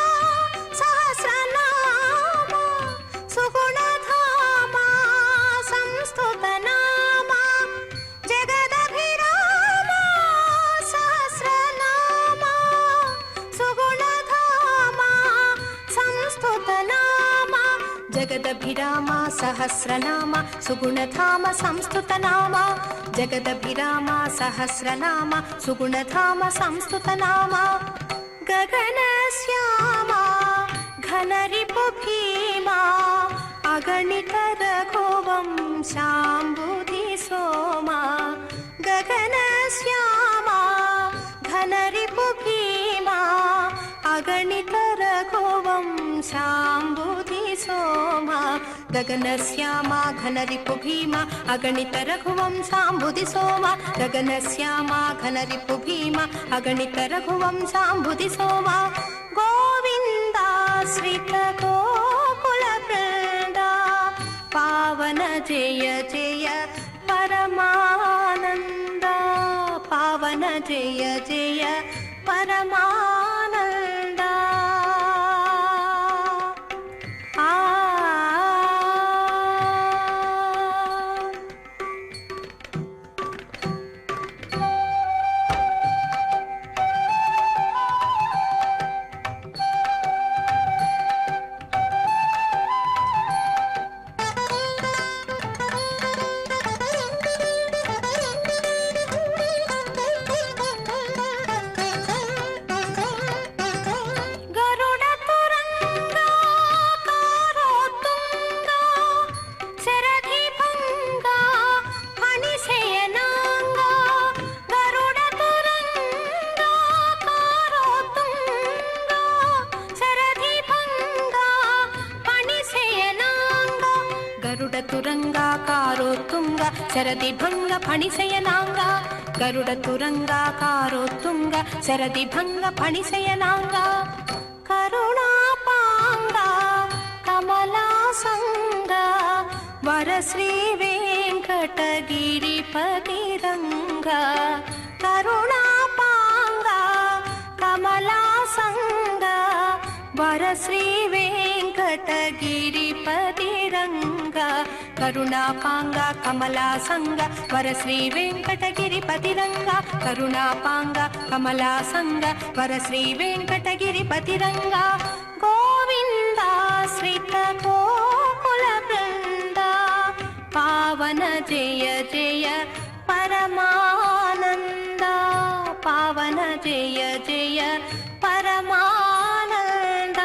ಸಹಸ್ರನಾಮ ಸುಗುಣಧಾಮ ಸಂಸ್ತುತನಾಮ. ಜಗದಭಿರಾಮ ಸಹಸ್ರನಾಮ ಸುಗುಣಧಾಮ ಸಂಸ್ತುತನಾಮ. ಜಗದಭಿರಾಮ ಸಹಸ್ರನಾಮ ಸುಗುಣಧಾಮ ಸಂಸ್ತುತನಾಮ. ಜಗದಭಿರಾಮ ಸಹಸ್ರನಾಮ ಸುಗುಣಧಾಮ ಸಂಸ್ತುತನಾಮ. ಗಗನ ಶ್ಯಾಮ ಘನರಿಪು ಭೀಮ ಅಗಣಿತ ರಘುವಂಶಾಂಬುಧಿ ಸೋಮ. ಗಗನ ಶ್ಯಾಮ ಘನರಿಪು ಭೀಮ ಅಗಣಿತ ರಘುವಂಶಾಂಬುಧಿ ಸೋಮ. ಗಗನ ಶ್ಯಾಮ ಘನರಿಪು ಭೀಮ ಅಗಣಿತ ರಘುವಂಶಾಂಬುಧಿ ಸೋಮ. ಗಗನ ಶ್ಯಾಮ ಘನರಿಪು ಭೀಮ ಅಗಣಿತ ರಘುವಂಶಾಂಬುಧಿ ಸೋಮ. ಗೋವಿಂದ ಶ್ರೀತ ಗೋಕುಲ ವೃಂದ ಪಾವನ ಜಯ ಜಯ ಪರಮಾನಂದ. ಪಾವನ ಜಯ ಜಯ ಪರಮಾನಂದ. ಶರದಿ ಭಂಗ ಫಣಿಸಯನಾಂಗ. ಗರುಡ ತುರಂಗಾಕಾರೋ ತುಂಗ ಶರದಿ ಭಂಗ ಫಣಿಸಯನಾಂಗ. ಕರುಣಾಪಾಂಗ ಕಮಲಾಸಂಗ ವರ ಶ್ರೀ ವೆಂಕಟಗಿರಿಪತಿರಂಗ. ಕರುಣಾಪಾಂಗ ಕಮಲಾಸಂಗ ವರ ಶ್ರೀ ವೆಂಕಟಗಿರಿಪತಿರಂಗ. ಕರುಣಾಪಾಂಗ ಕಮಲಾಸಂಗ ವರ ಶ್ರೀ ವೆಂಕಟಗಿರಿಪತಿರಂಗ. ಕರುಣಾಪಾಂಗ ಕಮಲಾಸಂಗ ವರ ಶ್ರೀ ವೆಂಕಟಗಿರಿಪತಿರಂಗ. ಗೋವಿಂದ ಶ್ರೀತ ಗೋಕುಲ ವೃಂದ ಪಾವನ ಜಯ ಜಯ ಪರಮಾನಂದ. ಪಾವನ ಜಯ ಜಯ ಪರಮಾನಂದ.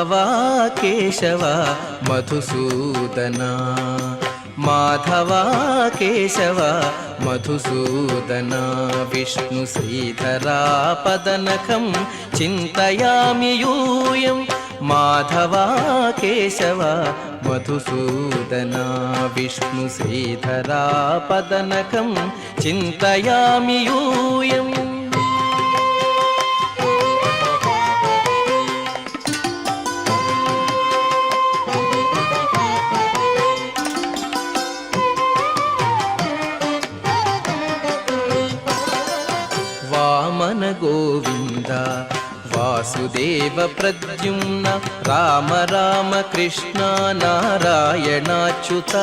ಮಾಧವ ಕೇಶವ ಮಧುಸೂದನ ಮಾಧವ ಕೇಶವ ಮಧುಸೂದನ ವಿಷ್ಣು ಶ್ರೀಧರಾ ಪದನಖಂ ಚಿಂತಯಾಮಿ ಯೂಯಂ ಮಾಧವ ಕೇಶವ ಮಧುಸೂದನ ವಿಷ್ಣು ಶ್ರೀಧರಾ ಪದನಖಂ ಚಿಂತಯಾಮಿ ಯೂಯಂ ವಾಮನ ಗೋವಿಂದ ವಾಸುದೇವ ಪ್ರದ್ಯುಮ್ನ ರಾಮ ರಾಮ ಕೃಷ್ಣ ನಾರಾಯಣಾಚ್ಯುತ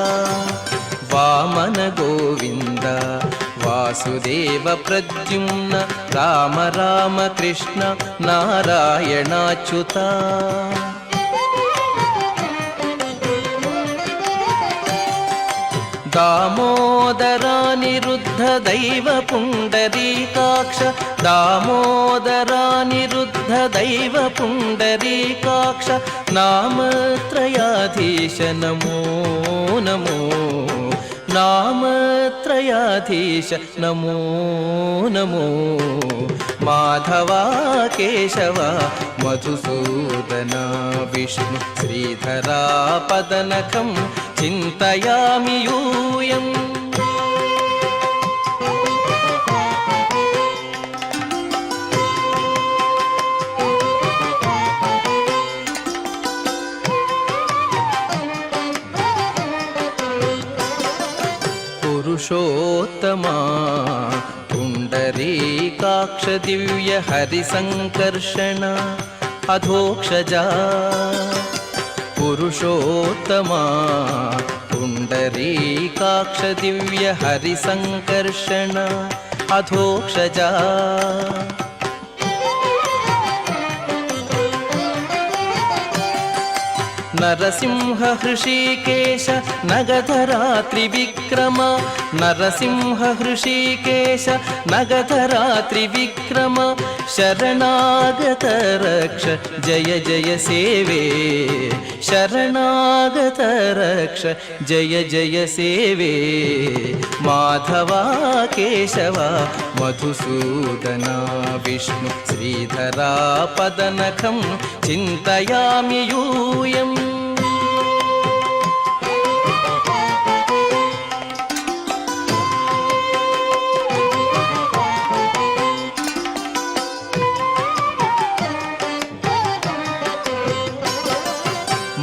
ವಾಮನ ಗೋವಿಂದ ವಾಸುದೇವ ಪ್ರದ್ಯುಮ್ನ ರಾಮ ರಾಮ ಕೃಷ್ಣ ನಾರಾಯಣಾಚ್ಯುತ दामोदरानिरुद्ध दैव पुण्डरीकाक्ष दामोदरानिरुद्ध दैव पुण्डरीकाक्ष नामत्रयाधीश नमो नमो नामत्रयाधीश नमो नमो माधवा केशव मधुसूदन विष्णु श्रीधरा पदनखं चिन्तयामि यूयम् पुरुषोत्तमा पुण्डरीकाक्ष दिव्य हरिसङ्कर्षण अधोक्षजा पुरुषोत्तमा पुण्डरीकाक्ष दिव्य हरिसङ्कर्षण अधोक्षजा नरसिंह हृषीकेश नगधरा त्रिविक्रम नरसिंह हृषीकेश नगधरा त्रिविक्रम शरणागत रक्ष जय जय सेवे शरणागत रक्ष जय जय सेवे माधवा केशव मधुसूदन विष्णु श्रीधरा पदनखं चिन्तयामि यूयम्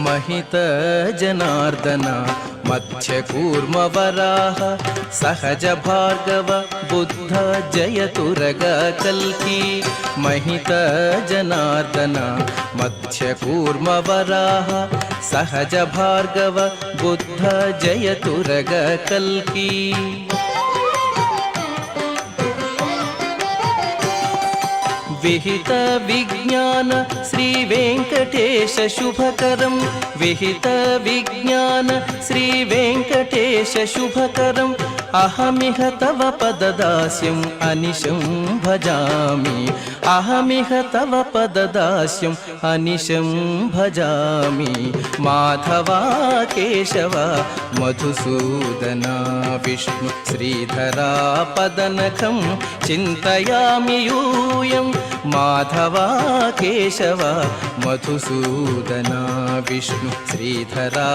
महित जनार्दन मत्स्यकूर्मवराह सहज भार्गव बुद्ध जयतुरग कल्की महित जनार्दन मत्स्यकूर्मवराह सहज भार्गव बुद्ध जयतुरग कल्की विहित विज्ञान श्री वेंकटेश शुभकरं विहित विज्ञान श्री वेंकटेश शुभकरं अहमिह तव पददास्यम् अनिशं भजामि अहमिह तव पददास्यम् अनिशं भजामि माधवा केशव मधुसूदन विष्णु श्रीधरा पदनखं चिन्तयामि यूयम् माधवा केशव मधुसूदन विष्णु श्रीधरा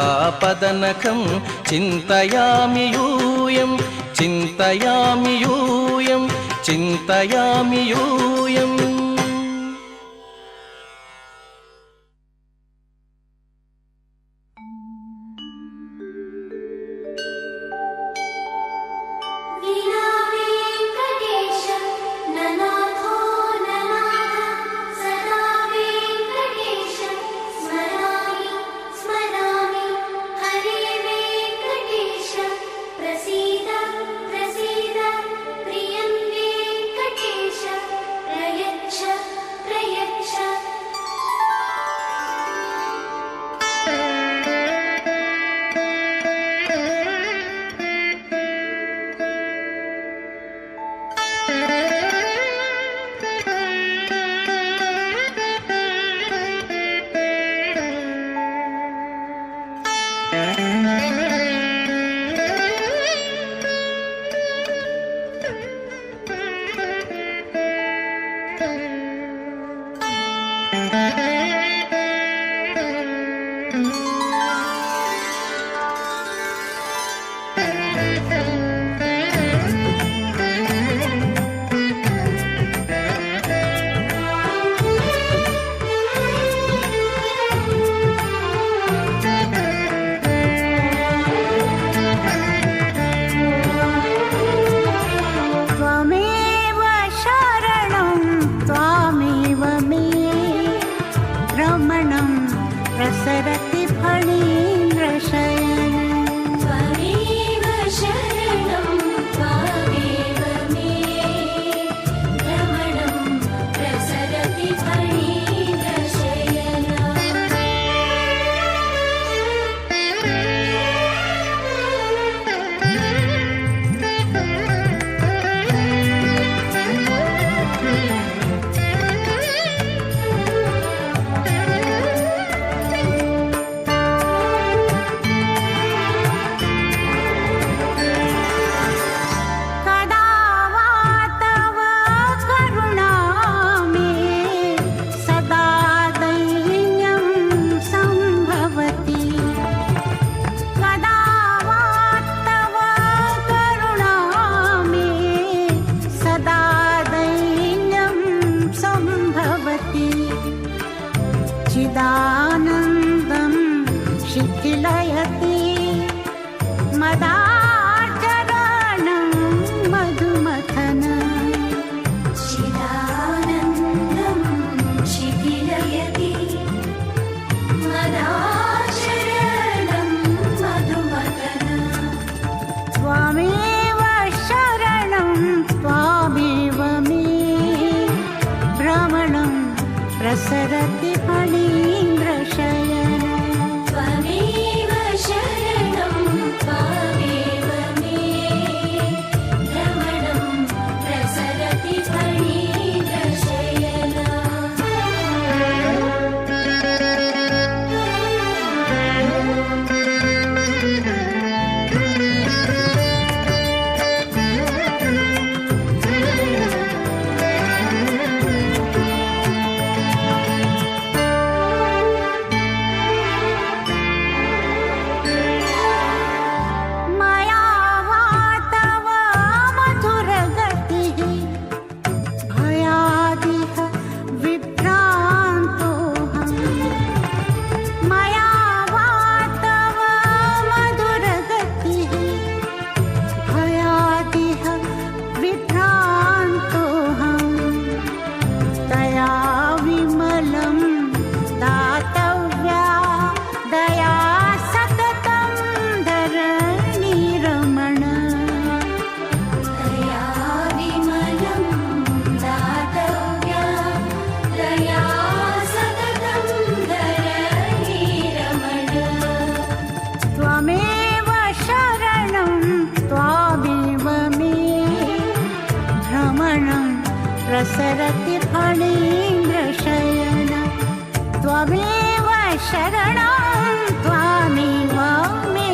पदनखं चिन्तयामि यूयम् चिन्तयामि यूयम् चिन्तयामि यूयम् प्रसीद प्रियं वेङ्कटेश प्रयच्छ मदाचरणं मधुमथन चिदानन्दं शिथिलयति मदाचरणं मधुमथन त्वमेव शरणं त्वामेव मे भ्रमणं प्रसरति फणीन्द्रशयन त्वमेव शरणं त्वमेव मे भ्रमणं प्रसरति फणीन्द्रशयन मया वा तव मधुरगतिः भयादिह विभ्रान्तोऽहम् मया वा तव मधुरगतिः भयादिह विभ्रान्तोऽहम् तया विमलं दातव्या दया सततं धरणीरमण दया विमलं दातव्या दया सततं धरणीरमण त्वमेव शरणं त्वामेव मे भ्रमणं प्रसरति फणीन्द्रशयन त्वमेव शरणं त्वामेव मे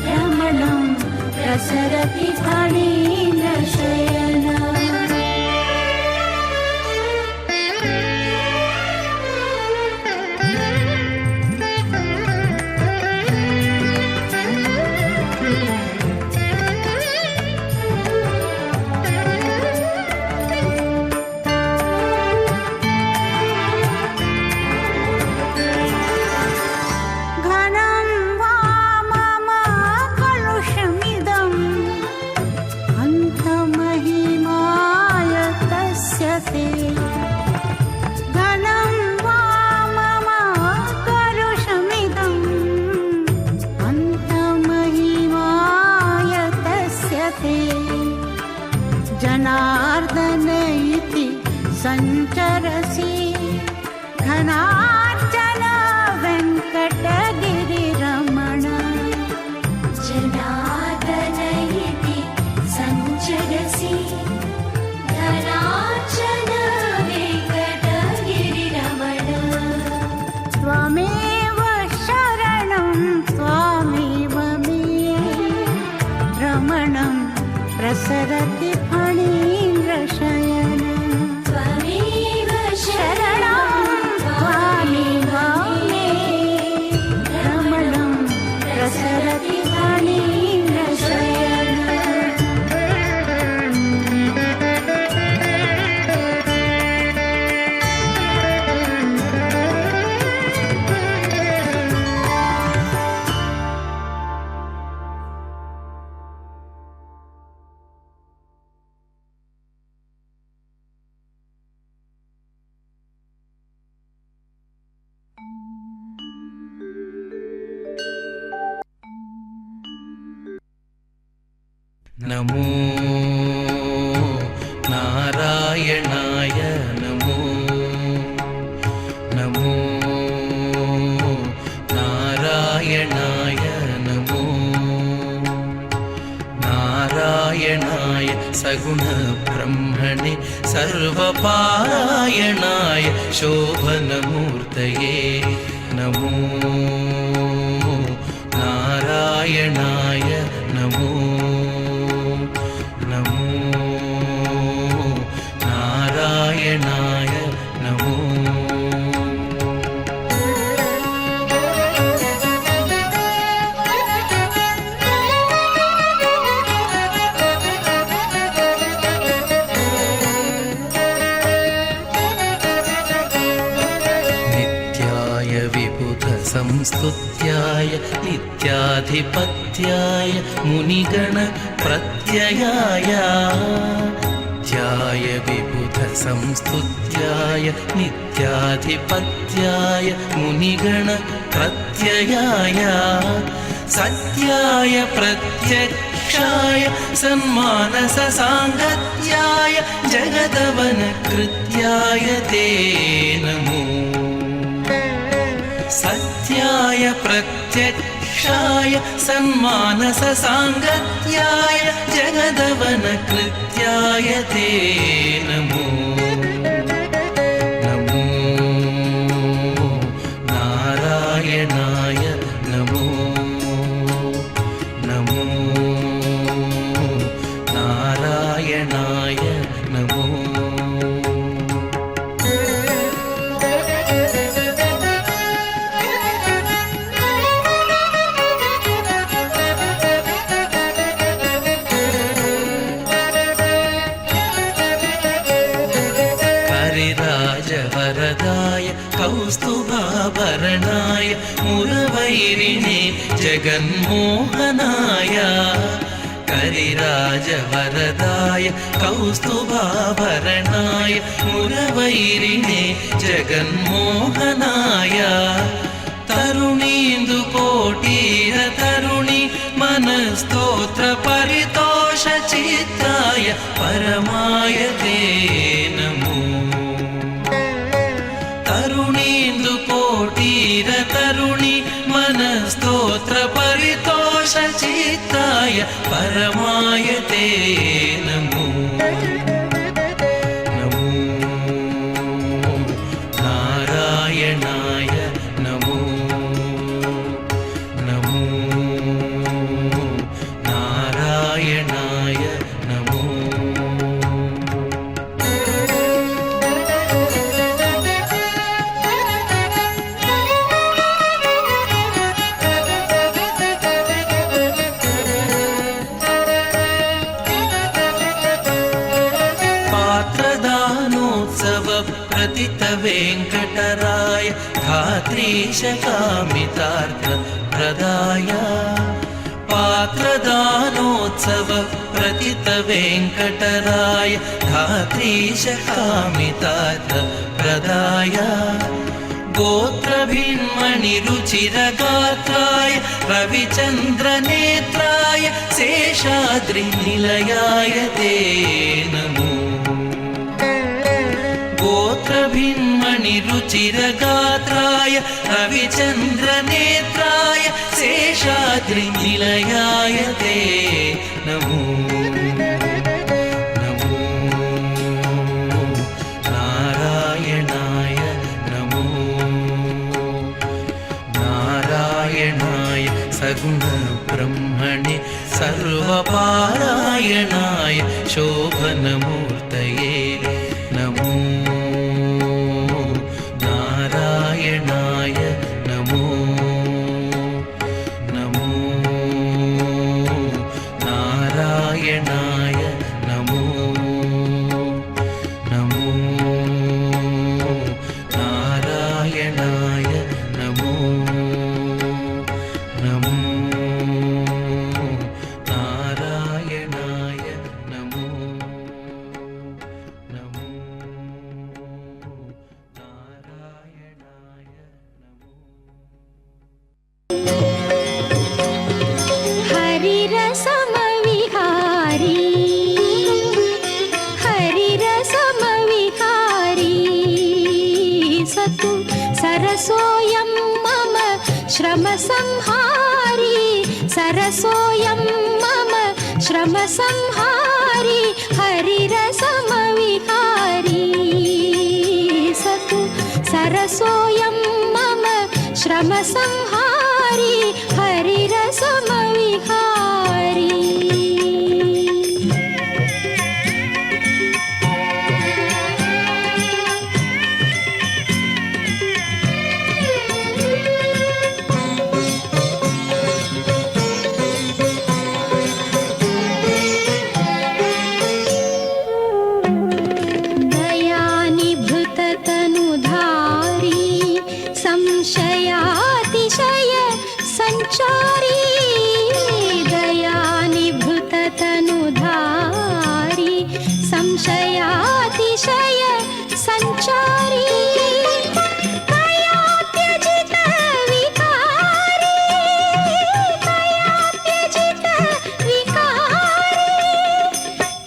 भ्रमणं प्रसरति फणीन्द्रशयन घनं वा मम कलुषमिदम् अन्तमहिमाय तस्य ते घनं वा मम कलुषमिदम् अन्तमहिमाय तस्य ते जनार्दन इति सञ्चरसि घनार्चन वेङ्कटगिरिरमण जनार्दन इति सञ्चरसि धनार्चन वेङ्कटगिरिरमण त्वमेव शरणं त्वामेव मे भ्रमणं प्रसरति फणीन्द्रशयन त्वमेव शरणं त्वामेव मे भ्रमणं प्रसरति फणीन्द्रशयन नमो नारायणाय नमो नमो नारायणाय नमो नारायणाय सगुणब्रह्मणे सर्वपारायणाय शोभनमूर्तये नमो नारायणाय नमो नमो नारायणाय नमो नित्याधिपत्याय मुनिगण प्रत्ययाय ध्याय विबुधसंस्तुत्याय नित्याधिपत्याय मुनिगण प्रत्ययाय सत्याय प्रत्यक्षाय सन्मानससाङ्गत्याय जगदवनकृत्याय ते नमो सत्याय प्रत्यक्षाय सन्मानससाङ्गत्याय जगदवनकृत्याय ते नमो नमो नारायणाय नमो नमो नारायणाय नमो वरदाय कौस्तुभाभरणाय मुरवैरिणे जगन्मोहनाय करिराजवरदाय कौस्तुभाभरणाय मुरवैरिणे जगन्मोहनाय तरुणीन्दुकोटीर तरुणि मनस्तोत्र परितोषचित्ताय परमाय ते नमो तरुणीन्दुकोटीर तरुणि मनस्तोत्र परितोषचित्ताय परमाय ते नमो नमो नारायणाय नमो नमो नारायणाय नमो पात्रदानोत्सव प्रतित वेङ्कटराय धात्रीश कामितार्थ प्रदाय पात्रदानोत्सव प्रतित वेङ्कटराय धात्रीश कामितार्थ प्रदाय गोत्रभिन्मणिरुचिरगात्राय रविचन्द्रनेत्राय शेषाद्रिनिलयाय ते नमो गोत्रभिन्मणिरुचिरगात्राय रविचन्द्रनेत्राय शेषाद्रिनिलयाय ते नमो नमो नारायणाय नमो नारायणाय सगुणब्रह्मणे सर्वपारायणाय शोभनमूर्तये नमो नारायणाय नमो नमो नारायणाय नमो नमो नारायणाय नमो नमो नारायणाय नमो नमो नारायणाय नमो हरिरसमविहारी हरिरसमविहारी सतु सरसोऽयं मम श्रमसंहारी सरसोऽयं मम श्रमसंहारी हरिरसमविहारी सतु सरसोऽयं मम श्रमसंहारी हरिरसमविहारी दयानिभृततनुधारी संशयातिशय दयानिभृततनुधारी संशयातिशय सञ्चारी कया त्यजित विकारी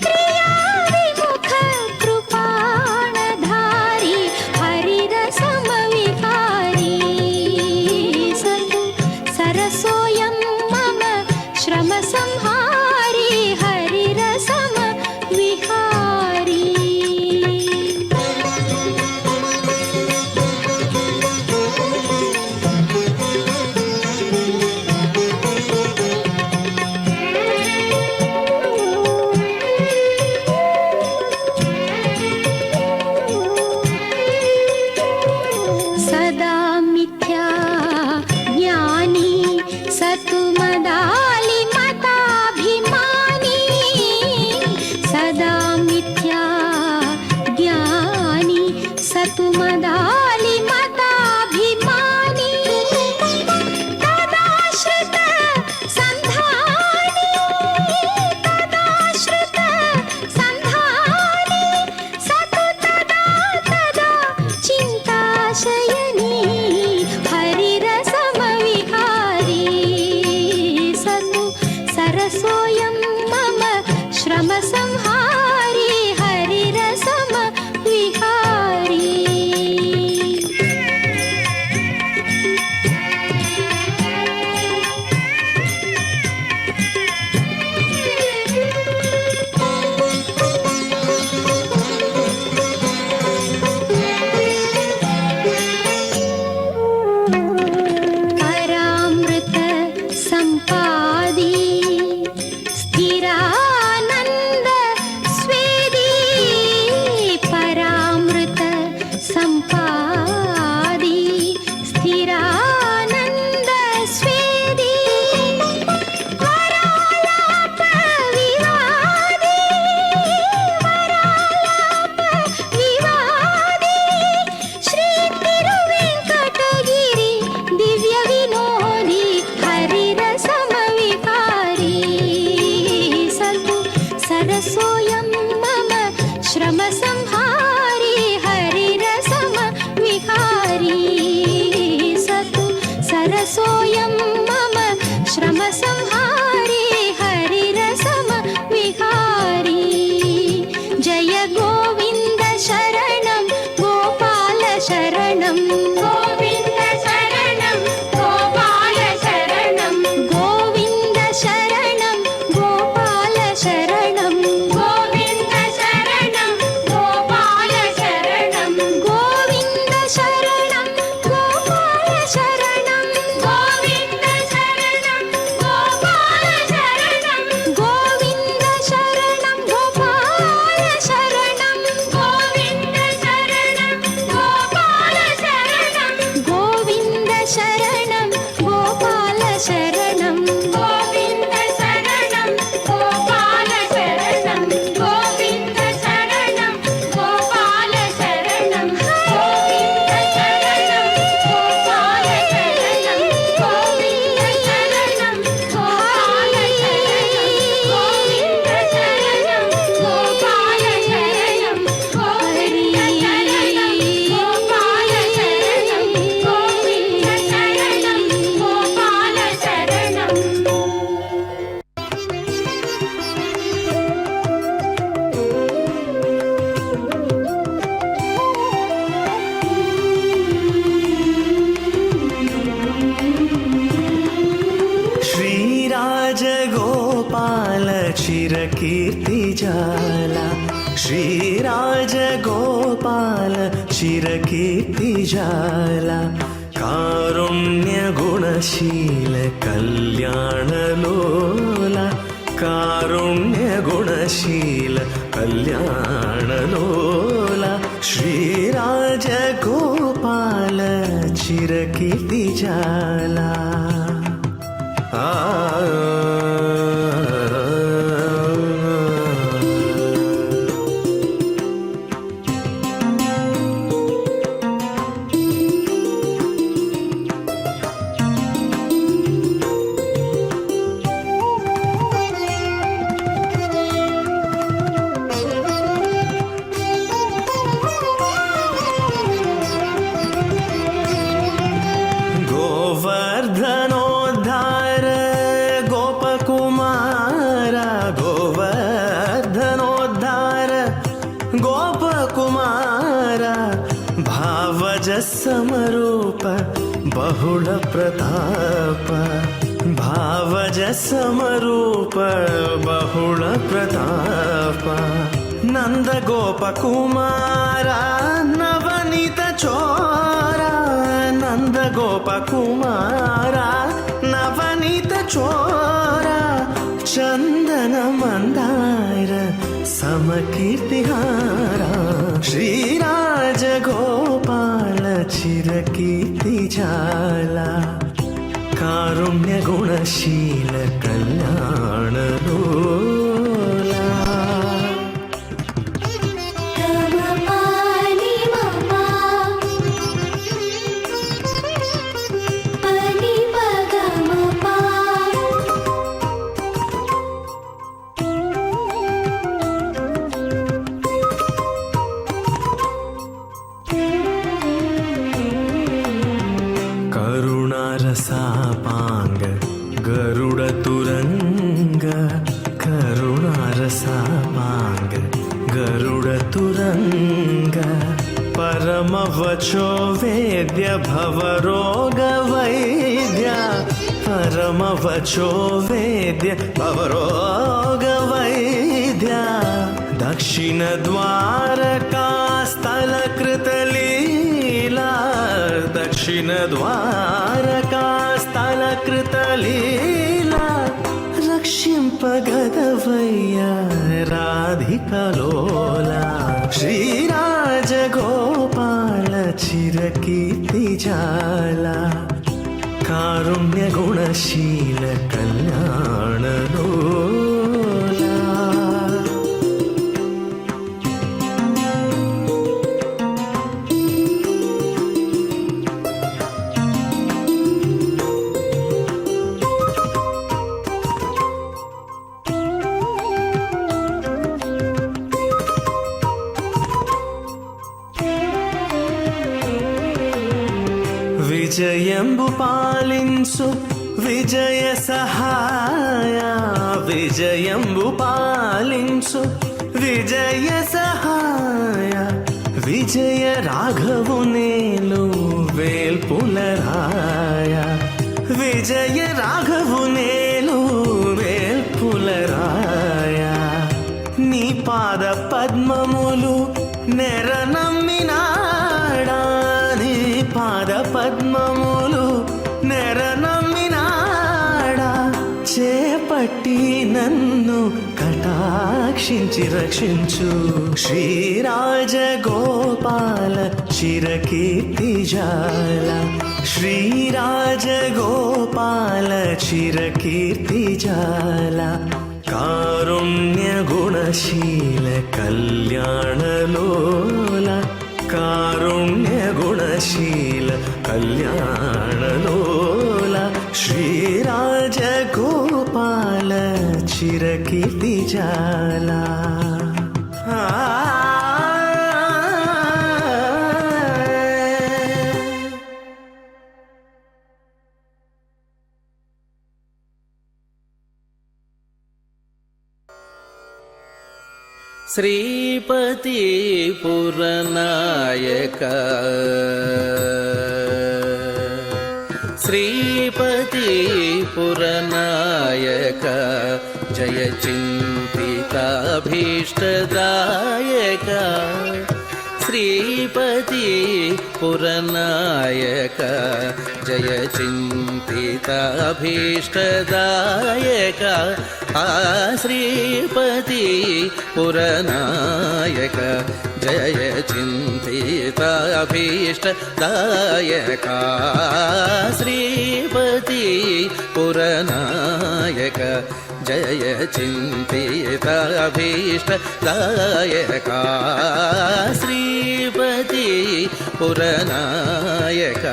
क्रिया विमुख कृपाणधारी हरिरसमविकारी सतु सरसोऽयं मम श्रमसंहारी हरिरसमविहारी सदा मिथ्या ज्ञानी सतुमदालिमताभिमानी सदा मिथ्या ज्ञानी सतुमदालिमताभिमानी तदाश्रित संधानी सतु तदा चिन्ताशयनी हरिरसमविहारी सतु सरसोऽयं मम श्रमसंहारी हरिरसमविहारी परामृत सम्पादी स्थिरानन्द स्वेदी परामृत सम्पादी स्थिरानन्द स्वेदी वरालाप विवादी श्री तिरुवेङ्कटगिरि दिव्य विनोदी हरिरसमविहारी सतु सरसोऽयं मम श्रमसंहारी हरिरसमविहारी सतु सरसोऽयं मम श्रमसंहारी हरिरसमविहारी जय गोविन्द शरणं गोपाल शरणं गोविन्द शरणं गोपाल शरणं गोविन्द शरणं गोपाल शरणं गोविन्द शरणं गोपाल शरणं गोविन्द शरणं गोपाल शरणं गोविन्द शरणं गोपाल शरणं गोविन्द शरणं गोपाल शरणं गोविन्द शरणं गोपाल शरणं गोविन्द शरणं गोपाल शरणं गोविन्द शरणं गोपाल शरणं गोविन्द शरणं गोपाल शरणं गोविन्द शरणं गोपाल शरणं गोविन्द शरणं गोपाल शरणं गोविन्द शरणं गोपाल शरणं गोविन्द शरणं गोपाल शरणं गोविन्द शरणं गोपाल शरणं श्रीराजगोपाल चिरकीर्तिजाला श्रीराजगोपाल चिरकीर्तिजाला कारुण्यगुणशील कल्याणलोला कारुण्यगुणशील कल्याणलोला श्रीराजगोपाल चिरकीर्तिजाला बहुल प्रताप भावज समरूप बहुल प्रताप नंद गोप कुमार नवनीत चोरा नंद गोप कुमार नवनीत चोरा चंदन मंदार समकीर्तिहारा श्रीराज गोपाल चिरकीर्ति जाला कारुण्य गुणशील कल्याण लोला गमपानि ममा पनि पगमपा करुणारसापांग गरुड तुरंग करुणारसापांग गरुड तुरंग परम वचो वेद्य भवरोग वैद्य परम वचो वेद्य भवरोग वैद्य दक्षिण द्वारका स्थल कृतलीला दक्षिण द्वारका स्थल कृतलीला रक्षिंपगदवय्य राधिकलोला श्रीराज गोपाल चिरकीर्ति जाला कारुण्य गुणशील कल्याण लोला విజయంబు పాలించు విజయ సహాయ విజయంబు పాలించు విజయ సహాయ విజయ రాఘవు నేలు వేల్పులరాయ విజయ రాఘవు నేలు వేల్పులరాయ నీ పాద పద్మములు నెరనమ్మినాడా నీ పాద పద్మములు నెరనమ్మినాడా చేపట్టి నన్ను కటాక్షించి రక్షించు శ్రీరాజ గోపాల చిరకీర్తి జాల శ్రీరాజ గోపాల చిరకీర్తి జాల కారుణ్య గుణశీల కళ్యాణ లోల కారుణ్య గుణశీల కళ్యాణ లోల శ్రీరాజ గోపాల చిరకీర్తి జాల శ్రీపతి పురనాయక శ్రీపతి పురనాయక జయ చింతితాభీష్టదాయక శ్రీపతి పురనాయక జయ చింతితాభీష్టదాయక ఆ శ్రీపతి పురనాయక జయ చింతితాభీష్టదాయక శ్రీపతి పురనాయక జయ చింతితాభీష్టదాయక శ్రీపతి పురనాయక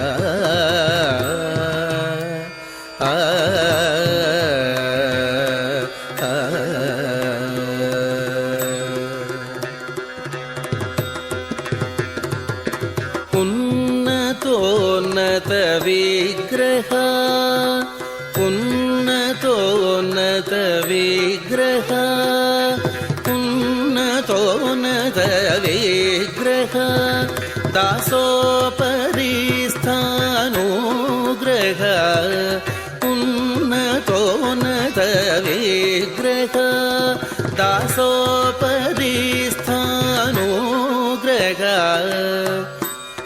ఉన్నతోన్నత విగ్రహ ఉన్నతోన్నత విగ్రహ ఉన్నతోన్నత విగ్రహ దాసోపరి స్థానో सर्वोन्नतोन्नत विग्रह दासोपरिस्थानुग्रह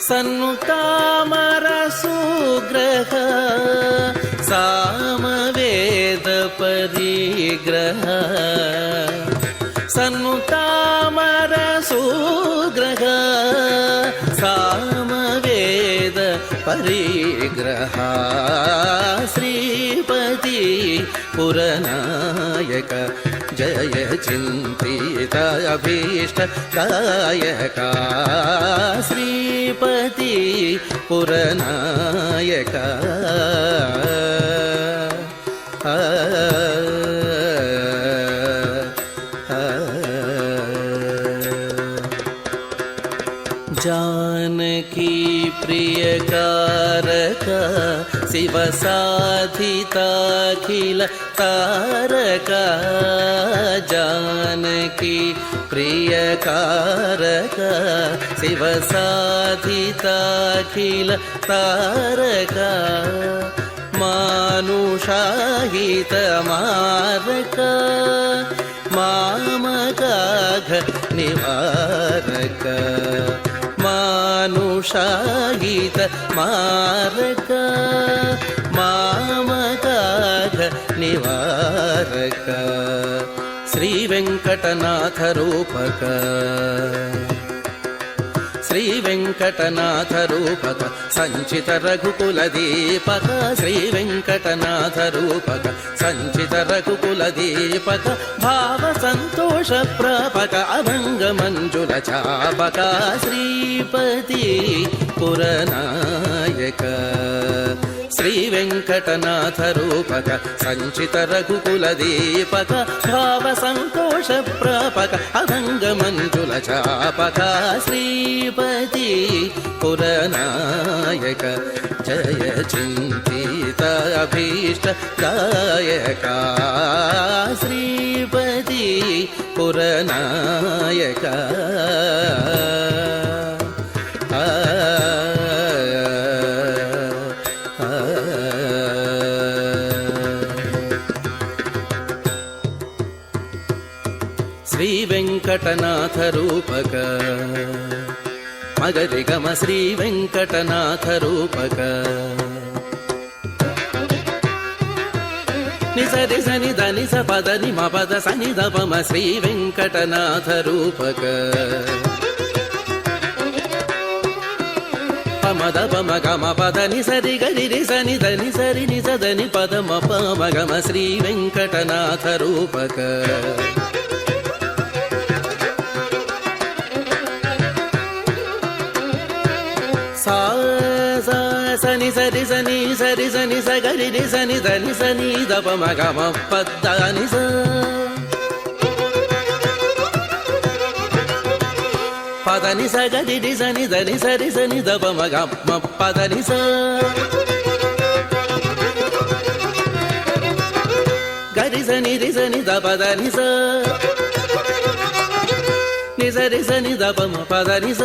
सन्नुतामरसुग्रह सामवेद परिग्रह सन्नुतामरसुग्रह सामवेद परिग्रह श्रीपति पुरनायक जय चिन्तित अभीष्ट दायक श्रीपति पुरनायक जानकी प्रियकारक शिव साधिताखिल तारक जानकी प्रियकारक शिव साधिताखिल तारक मानुषाहित मारक मामकाघ निवारक मानुषाहित मारक मामकाघ निवारक श्री वेंकटनाथ रूपक श्री वेंकटनाथ रूपक संचित रघुकुल दीपक श्री वेंकटनाथ रूपक संचित रघुकुल दीपक भाव संतोष प्रापक अभंग मंजुल चापक श्रीपति पुरनायक श्री वेंकटनाथ रूपक संचित रघुकुल दीपक भाव संतोष प्रापक अभंग मंजुल चापक श्रीपति पुरनायक जय चिन्तित अभीष्ट दायक श्रीपति पुरनायक श्री वेंकटनाथ रूपक मगरि गम श्री वेंकटनाथ रूपक निसरि सनि దని స పద ని మ పద సని ద ప మ శ్రీ వెంకటనాథ రూపక పమ ద ప మ గ మ పద ని సరి గరి రి సని దని సరి ని స దని పద మ ప మ గ మ శ్రీ వెంకటనాథ రూపక सा सा सनि सरि सनि सरि सनि स गरि रि सनि దని सनि द प म ग म प द नि स प द नि स गरि रि सनि దని सरि सनि द प म ग म प द नि स गरि सनि रि सनि द प द नि स नि सरि सनि द प म प द नि स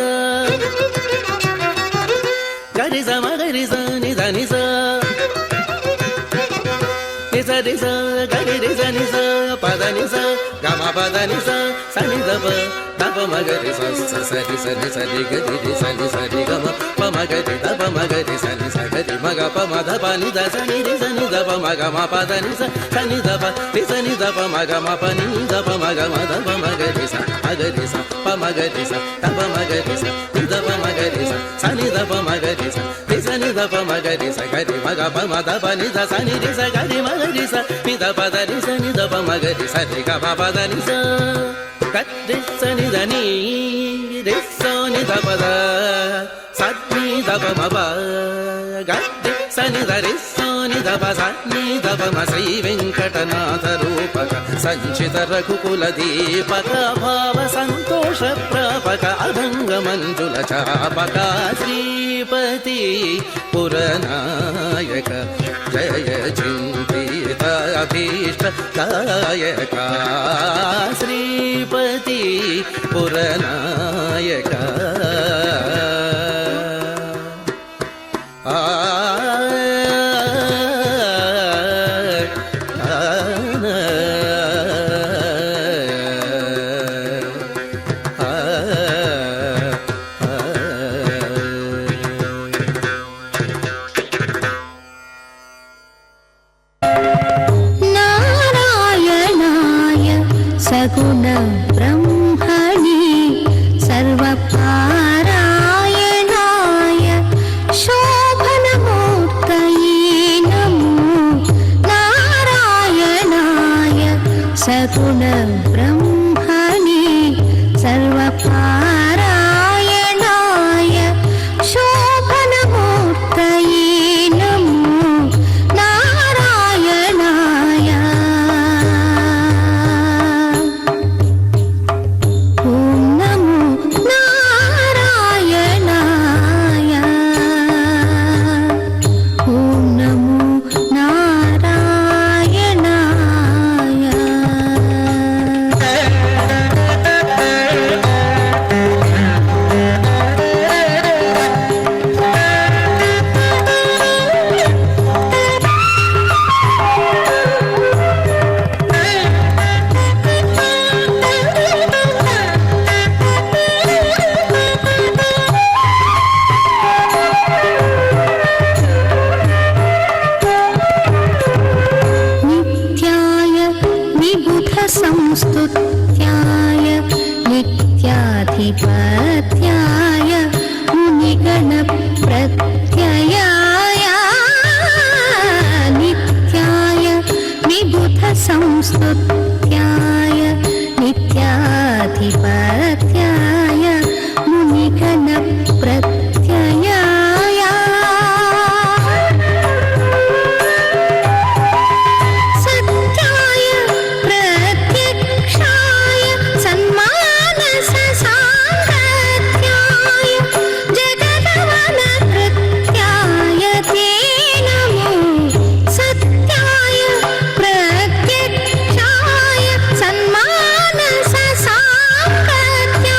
गरि स म गरि स नि ध नि स नि स रि स गरि रि स नि स प द नि स ग म प द नि स स नि द प द प म ग रि स स स रि स नि स रि ग रि रि स नि स रि ग म प म ग रि द प म ग रि स नि स ग रि म ग प म ध प नि द स नि रि स नि द प म ग म प द नि स स नि द प रि स नि द प म ग म प नि द प म ग म ध प म ग रि स म ग रि स प म ग रि स द प म ग रि स नि द प म ग रि स स नि द प म ग रि स रि स नि द प म ग रि स ग रि म ग प म ध प नि द स नि रि स ग रि म ग रि स नि द प द रि स नि द प म ग रि स रि ग म प द नि स ग रि स नि द नि रि स नि द प द स नि द प म प ग रि स नि द रि स नि द प स नि द प म श्री वेंकटनाथ रूपक संचित रघुकुल दीपक भाव संतोष प्रापक अभंग मंजुल चापक श्रीपति पुरनायक जय चिन्तित अभीष्ट दायक श्रीपति पुरनायक सगुण ब्रह्मणि सर्वपारायणाय शोभनमूर्तये नमो नारायणाय सगुण ब्रह्मणि सर्वपारायणाय शोभनमूर्तये नमो नारायणाय ॐ नमो नारायणाय ॐ नमो नारायणाय नित्याय विबुधसंस्तुत्याय नित्याधिपत्याय मुनिगणप्रत्ययाय नित्याय विबुधसंस्तुत्याय नित्याधिपत्याय मुनिगणप्रत्ययाय सत्याय प्रत्यक्षाय सन्मानससाङ्गत्याय जगदवनकृत्याय ते नमो सत्याय प्रत्यक्षाय सन्मानससाङ्गत्याय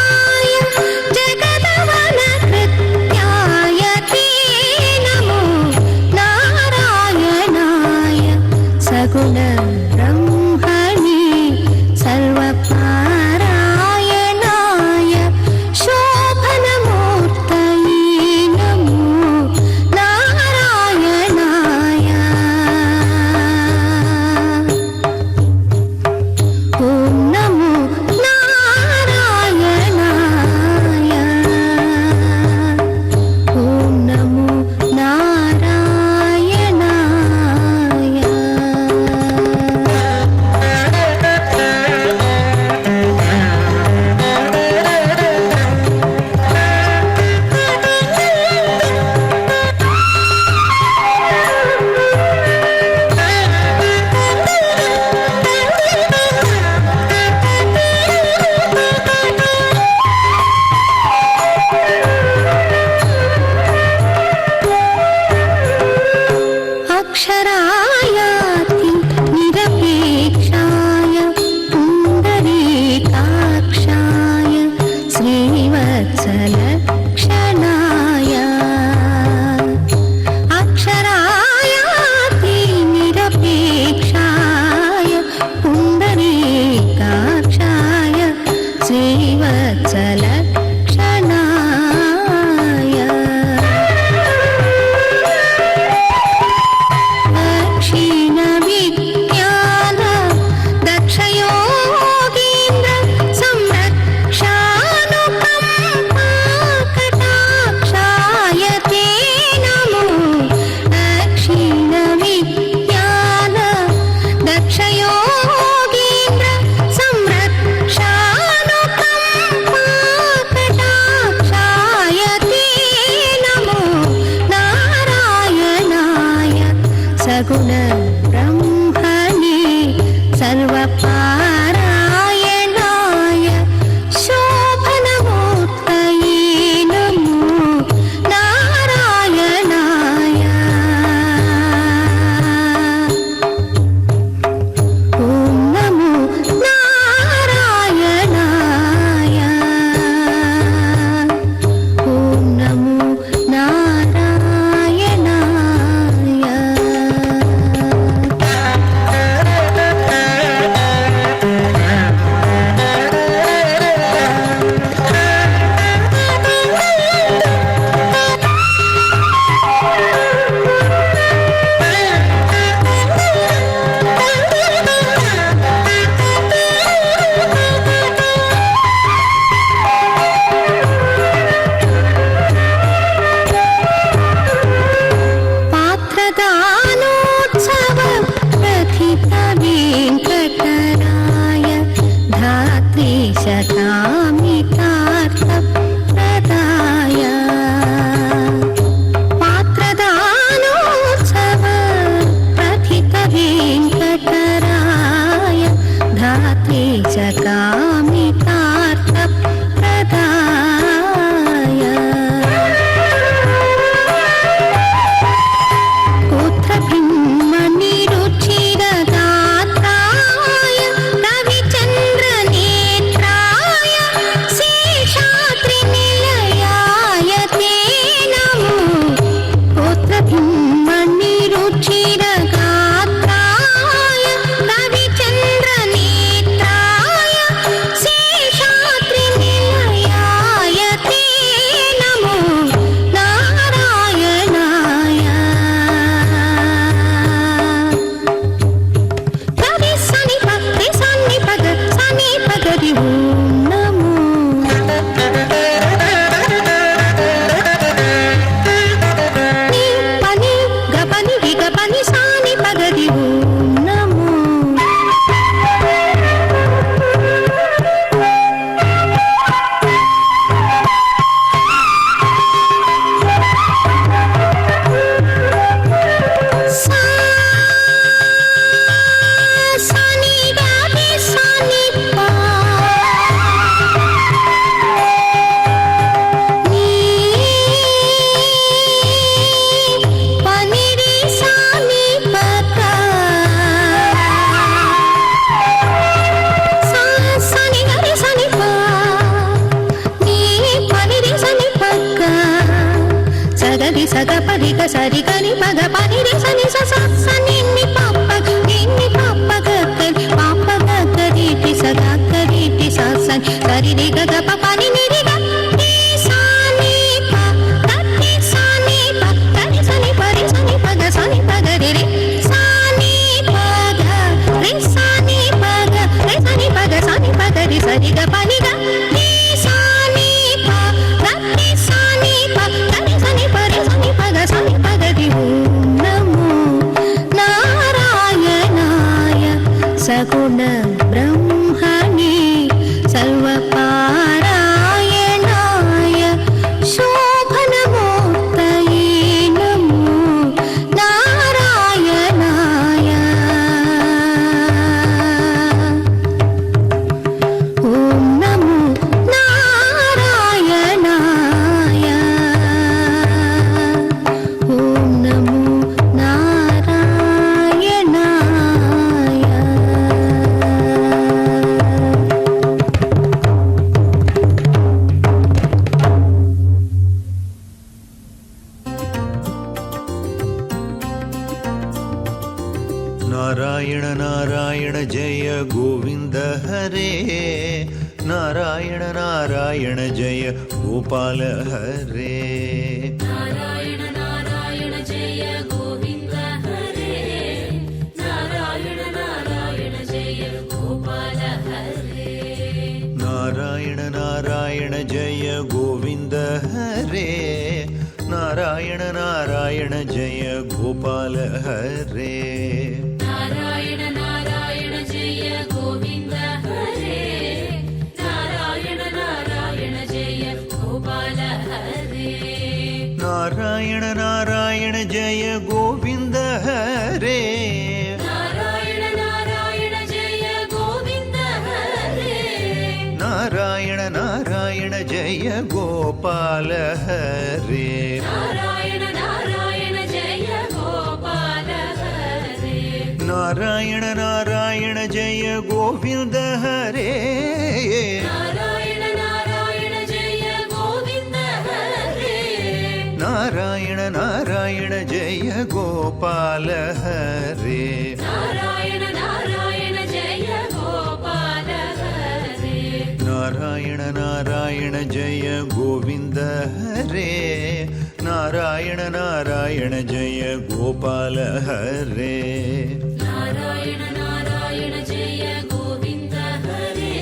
సరి గని పగ పని రే సని స స స ని ని పప్ప గ పాప గ రి టి స స సరి రి గ గ ప పని ని రి గ ని సా ని ప త ని సా ని ప త ని స ని ప రి స ని ప గ రి రి సా ని ప గ రి సా ని ప గ రి స ని ప గ స ని ప గ రి స రి గ ప ని గ ని సా ని ప త ని సా ని ప త ని స ని ప రి స ని ప గ స ని ప గ రి ఓం నమో నారాయణాయ సగుణ బ్రహ్మణి సర్వపారాయణాయ శోభనమూర్తయే నమో నారాయణాయ ఓం నమో నారాయణాయ ఓం నమో నారాయణాయ. ನಾರಾಯಣ ನಾರಾಯಣ ಜಯ ಗೋವಿಂದ ಹರೇ ನಾರಾಯಣ ನಾರಾಯಣ ಜಯ ಗೋಪಾಲ ಹರೇ ನಾರಾಯಣ ನಾರಾಯಣ ಜಯ ಗೋವಿಂದ ಹರೇ ನಾರಾಯಣ ನಾರಾಯಣ ಜಯ ಗೋಪಾಲ ಹರೇ ನಾರಾಯಣ ನಾರಾಯಣ ಜಯ ಗೋವಿಂದ ಹರೇ ನಾರಾಯಣ ನಾರಾಯಣ ಜಯ ಗೋಪಾಲ ಹರೇ ನಾರಾಯಣ ನಾರಾಯಣ ಜಯ ಗೋವಿಂದ ಹರೇ ನಾರಾಯಣ ನಾರಾಯಣ ಜಯ ಗೋಪಾಲ ಹರೇ ನಾರಾಯಣ ನಾರಾಯಣ ಜಯ ಗೋವಿಂದ ಹರೇ ನಾರಾಯಣ ನಾರಾಯಣ ಜಯ ಗೋವಿಂದ ಹರೇ ನಾರಾಯಣ ನಾರಾಯಣ ಜಯ ಗೋಪಾಲ ಹರೇ ನಾರಾಯಣ ನಾರಾಯಣ ಜಯ ಗೋಪಾಲ ಹರೇ ನಾರಾಯಣ ನಾರಾಯಣ ಜಯ ಗೋವಿಂದ ಹರೇ ನಾರಾಯಣ ನಾರಾಯಣ ಜಯ ಗೋವಿಂದ ಹರೇ ನಾರಾಯಣ ನಾರಾಯಣ ಜಯ ಗೋಪಾಲ ಹರೇ ನಾರಾಯಣ ನಾರಾಯಣ ಜಯ ಗೋಪಾಲ ಹರೇ ನಾರಾಯಣ ನಾರಾಯಣ ಜಯ ಗೋವಿಂದ ಹರೇ ನಾರಾಯಣ ನಾರಾಯಣ ಜಯ ಗೋಪಾಲ ಹರೇ ನಾರಾಯಣ ನಾರಾಯಣ ಜಯ ಗೋವಿಂದ ಹರೇ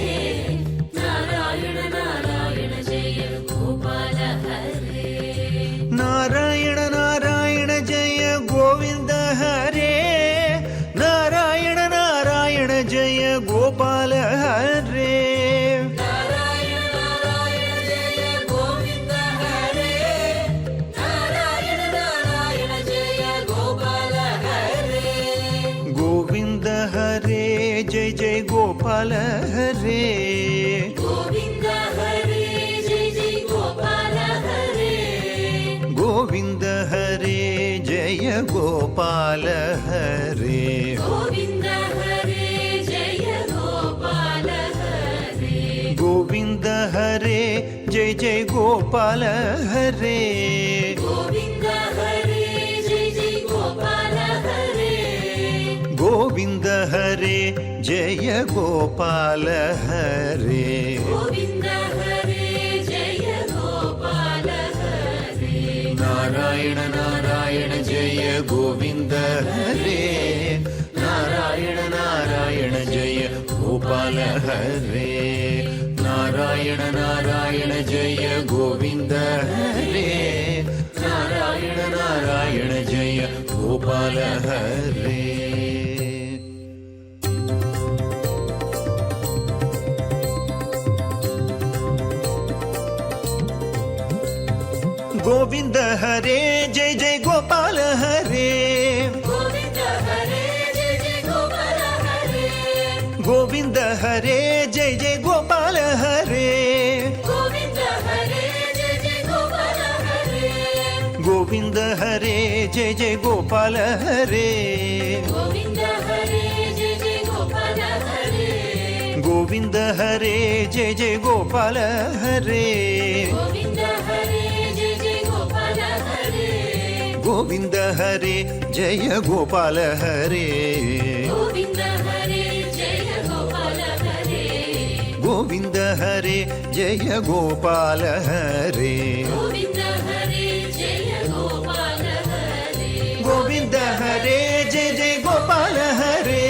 ನಾರಾಯಣ ನಾರಾಯಣ ಜಯ ಗೋಪಾಲ ಹರೇ ನಾರಾಯಣ ನಾರಾಯಣ ಜಯ ಗೋವಿಂದ ಹರೇ ನಾರಾಯಣ ನಾರಾಯಣ ಜಯ ಗೋಪಾಲ ಹರೇ ನಾರಾಯಣ ನಾರಾಯಣ ಜಯ ಗೋವಿಂದ ಹರೇ ನಾರಾಯಣ ನಾರಾಯಣ ಜಯ ಗೋಪಾಲ ಹರೇ ಗೋವಿಂದ ಹರೇ ಜಯ ಜಯ ಗೋಪಾಲ ಹರೇ ಗೋವಿಂದ ಹರೇ ಜಯ ಜಯ ಗೋಪಾಲ ಹರೇ ಗೋವಿಂದ ಹರೇ ಜಯ ಗೋಪಾಲ ಹರೇ ಗೋವಿಂದ ಹರೇ ಜಯ ಗೋಪಾಲ ಹರೇ ಗೋವಿಂದ ಹರೇ ಜಯ ಜಯ ಗೋಪಾಲ ಹರೇ ಗೋವಿಂದ ಹರೇ ಜಯ ಜಯ ಗೋಪಾಲ ಹರೇ ಗೋವಿಂದ ಹರೇ ಜಯ ಗೋಪಾಲ ಹರೇ ಗೋವಿಂದ ಹರೇ ಜಯ ಗೋಪಾಲ ಹರೇ ನಾರಾಯಣ ನಾರಾಯಣ ಜಯ ಗೋವಿಂದ ಹರೇ ನಾರಾಯಣ ನಾರಾಯಣ ಜಯ ಗೋಪಾಲ ಹರೇ ನಾರಾಯಣ ನಾರಾಯಣ ಜಯ ಗೋವಿಂದ ಹರೇ ನಾರಾಯಣ ನಾರಾಯಣ ಜಯ ಗೋಪಾಲ ಹರೇ ಗೋವಿಂದ ಹರೇ ಜಯ ಜಯ ಗೋಪಾಲ ಹರೇ ಗೋವಿಂದ ಹರೇ ಜಯ ಜಯ ಗೋಪಾಲ ಹರೇ ಗೋವಿಂದ ಹರೇ ಜಯ ಜಯ ಗೋಪಾಲ ಹರೇ ಗೋವಿಂದ ಹರೇ ಜಯ ಜಯ ಗೋಪಾಲ ಹರೇ ಗೋವಿಂದ ಹರೇ ಜಯ ಜಯ ಗೋಪಾಲ ಹರೇ ಗೋವಿಂದ ಹರೇ ಜಯ ಜಯ ಗೋಪಾಲ ಹರೇ ಗೋವಿಂದ ಹರೇ ಜಯ ಜಯ ಗೋಪಾಲ ಹರೇ ಗೋವಿಂದ ಹರೇ ಜಯ ಜಯ ಗೋಪಾಲ ಹರೇ ಗೋವಿಂದ ಹರೇ ಜಯ ಗೋಪಾಲ ಹರೇ ಗೋವಿಂದ ಹರೇ ಜಯ ಗೋಪಾಲ ಹರೇ ಗೋವಿಂದ ಹರೇ ಜಯ ಗೋಪಾಲ ಹರೇ ಗೋವಿಂದ ಹರೇ ಜಯ ಗೋಪಾಲ ಹರೇ ಗೋವಿಂದ ಹರೇ ಜಯ ಜಯ ಗೋಪಾಲ ಹರೇ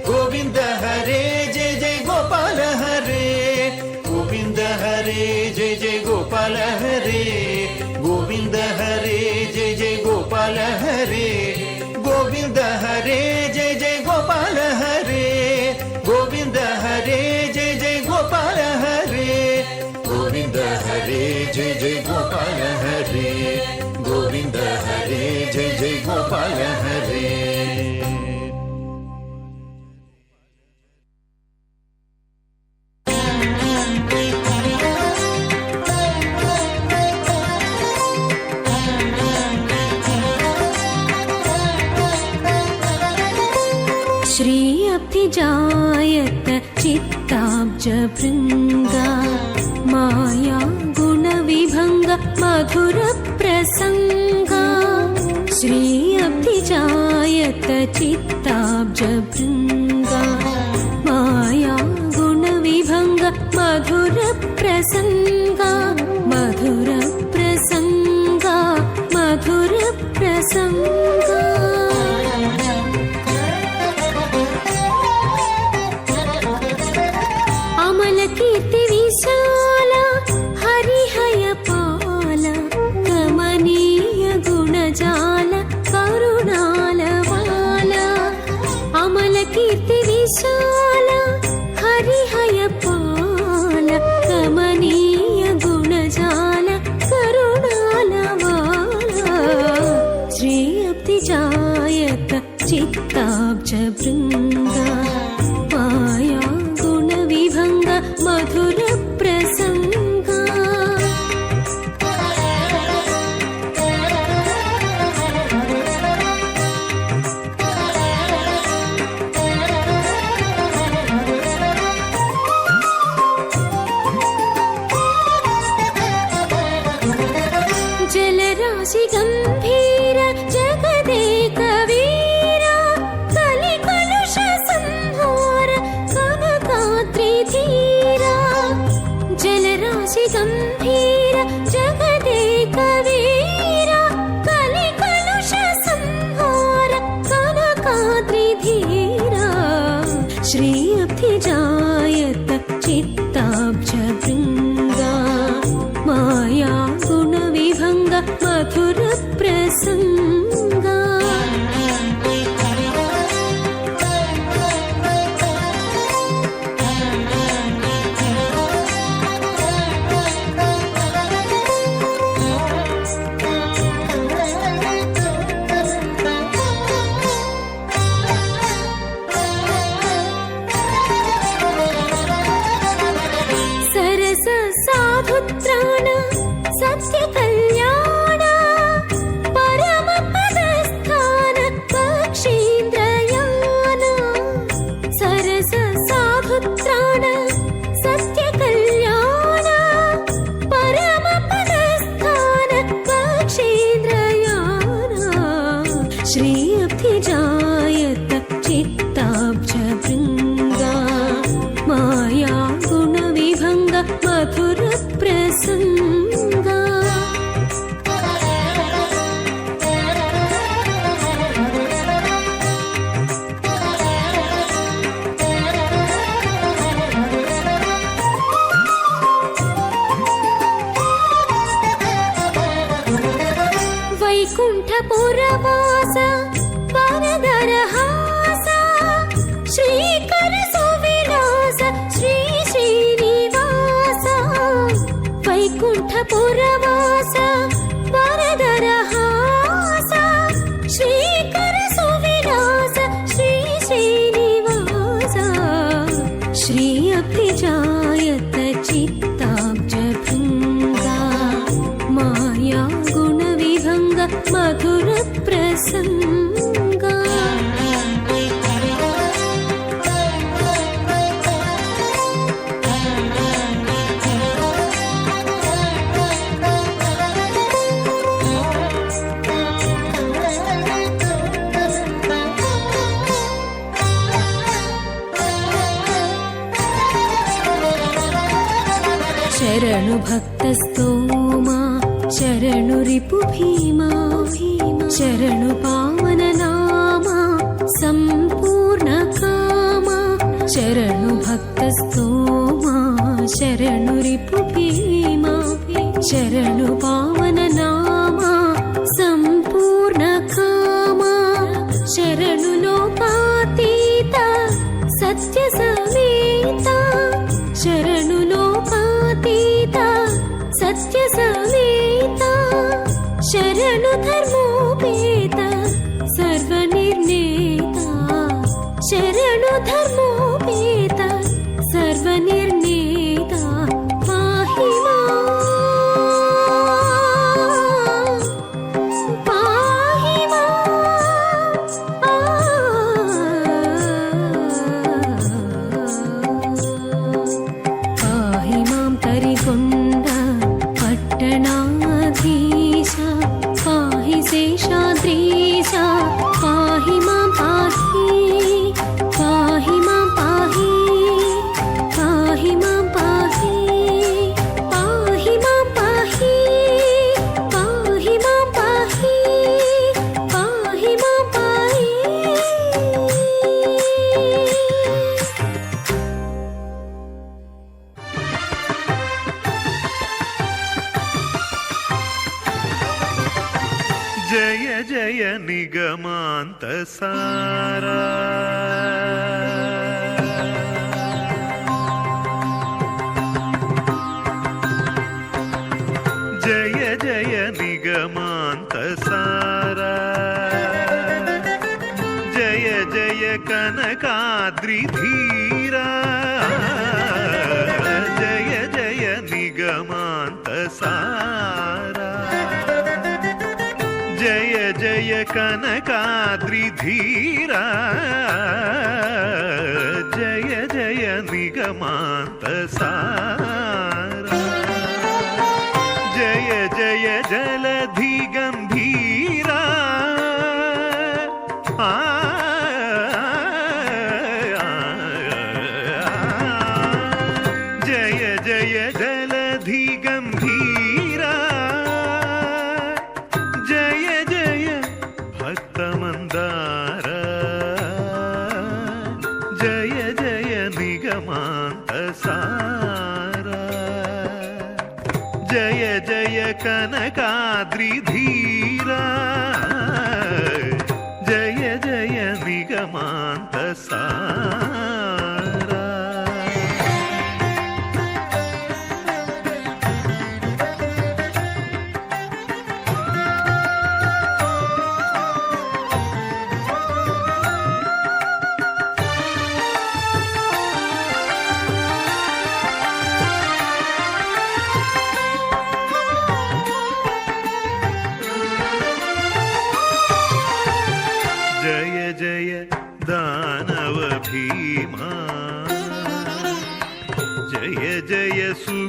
ಗೋವಿಂದ ಹರೇ ಜಯ ಜಯ ಗೋಪಾಲ ಹರೇ ಗೋವಿಂದ ಹರೇ ಜಯ ಜಯ ಗೋಪಾಲ ಹರೇ ಗೋವಿಂದ ಹರೇ ಜಯ ಜಯ ಗೋಪಾಲ ಹರೇ ಗೋವಿಂದ ಹರೇ ಜಯ ಜಯ ಗೋಪಾಲ ಹರೇ ಗೋವಿಂದ ಹರೇ ಜಯ ಜಯ ಗೋಪಾಲ ಹರೇ ಗೋವಿಂದ ಹರೇ ಜಯ ಜಯ ಗೋಪಾಲ ಹರೇ ಗೋವಿಂದ ಹರೇ ಜಯ ಜಯ ಗೋಪಾಲ ಹರೇ. श्री अब्धिजायत चित्ताब्ज भृङ्गा माया गुणविभङ्ग मधुर प्रसङ्गा श्री अब्धिजायत चित्ताब्ज भृङ्गा माया गुणविभङ्ग मधुर प्रसङ्गा मधुर प्रसङ्गा मधुर प्रसङ्गा कीर्ति विशाल हरिहय पाल कमनीय गुणजाल करुणाल वाला अमल कीर्ति विशाल हरिहय पाल कमनीय गुणजाल करुणाल वाला श्री अब्धिजायत चित्ताब्ज भृङ्गा माया गुणविभङ्ग मधुर प्रसङ्गा जलराशि गम्भीर जगदेक वीरा कलिकलुष संहार कनकाद्रि धीरा जलराशि गम्भीर जगदेक वीरा कलिकलुष संहार कनकाद्रि धीरा श्री अब्धिजायत चित्ताब्ज भृङ्गा माया गुणविभङ्ग मधुर प्रसङ्गा सरस साधुत्राण सत्य कल्याण परम पदस्थान पक्षीन्द्रयान सरस साधुत्राण सत्य कल्याण परम पदस्थान पक्षीन्द्रयान श्री अब्धिजायत चित्ताब्ज भृङ्गा माया गुणविभङ्ग मधुर प्रसङ्गा वैकुण्ठपुरवास वरदरहास श्रीकर सुविलास श्री श्रीनिवास वैकुण्ठपुरवास वरदरहास श्रीकर सुविलास श्री श्रीनिवास श्री अब्धिजायत चित्ताब्ज भृङ्गा माया गुणविभङ्ग मधुर प्रसङ्गा शरणु भक्तस्तोमा शरणु रिपु भीमा शरणु पावन नामा सम्पूर्ण कामा शरणु भक्तस्तोमा शरणु रिपु भीमा शरणु पावन नामा सम्पूर्ण कामा शरणु लोकातीता सत्य समेता शरणु लोकातीता सत्य समेता शरणु धर्मोपेता सर्वनिर्णेता शरणु धर्मोपेता सर्वनिर्णेता पाहि मां पाहि पाहि मां तरिगोण्ड पट्टणाधीश पाहि शेषाद्रीश पाहि मां पाहि पाहि मां पाहि पाहि मां पाहि पाहि मां पाहि पाहि मां पाहि पाहि मां पाहि జయ జయ నిగమాంత సారా జయ జయ నిగమాంత సారా జయ జయ కనకాద్రి ధీరా జయ జయ నిగమాంత సారా జయ జయ కనకాద్రి ధీరా జయ జయ నిగమాంత సారా జయ జయ జలధి గంభీరా జయ జయ జలధి గంభీరా జయ జయ భక్త మందార జయ జయ నిగమాంత సారా జయ జయ కనకాద్రి ధీరా జయ జయ నిగమాంత సారా జయ జయ దానవ భీమా జయ జయ సుగుణాభిరామ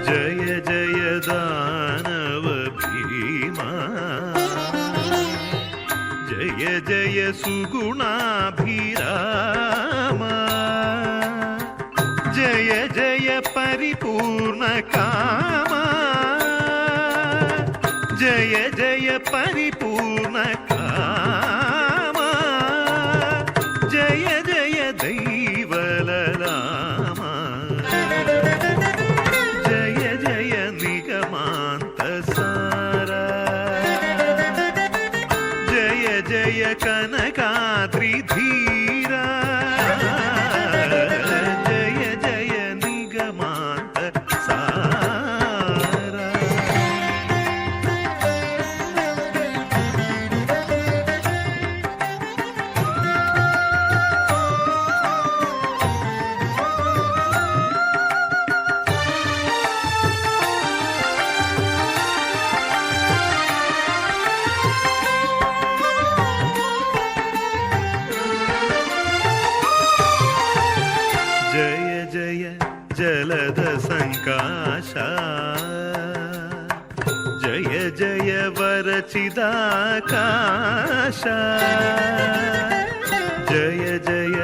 జయ జయ దానవ భీమా జయ జయ సుగుణాభిరామ జయ జయ పరిపూర్ణ కామా జయ జయ పరిపూర్ణ కామా జయ జయ దైవలరామా జయ జయ నిగమాంత సారా జయ జయ కనకాద్రి ధీరా జయ జయ నిగమాంత సారా జయ జయ జలద సంకాశ జయ జయ వరచిదాకాశ జయ జయ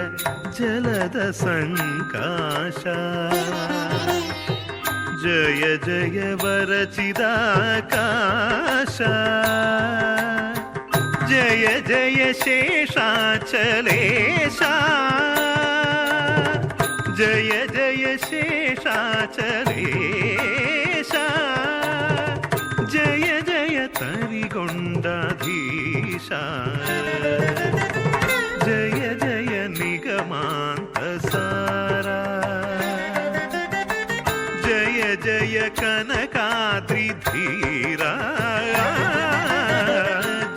జలద ಜಗದ ಸಂಕಾಶ ಜಯ ಜಯ ವರಚಿದಾಕಾಶ ಜಯ ಜಯ ಶೇಷಾಚಲೇಶ ಜಯ ಜಯ ಶೇಷಾಚಲೇಶ ಜಯ ಜಯ ತರಿಗೊಂಡಾಧೀಶ ಜಯ ಜಯ ನಿಗಮಾಂತ ಸಾರ ಜಯ ಜಯ ಕನಕಾದ್ರಿ ಧೀರ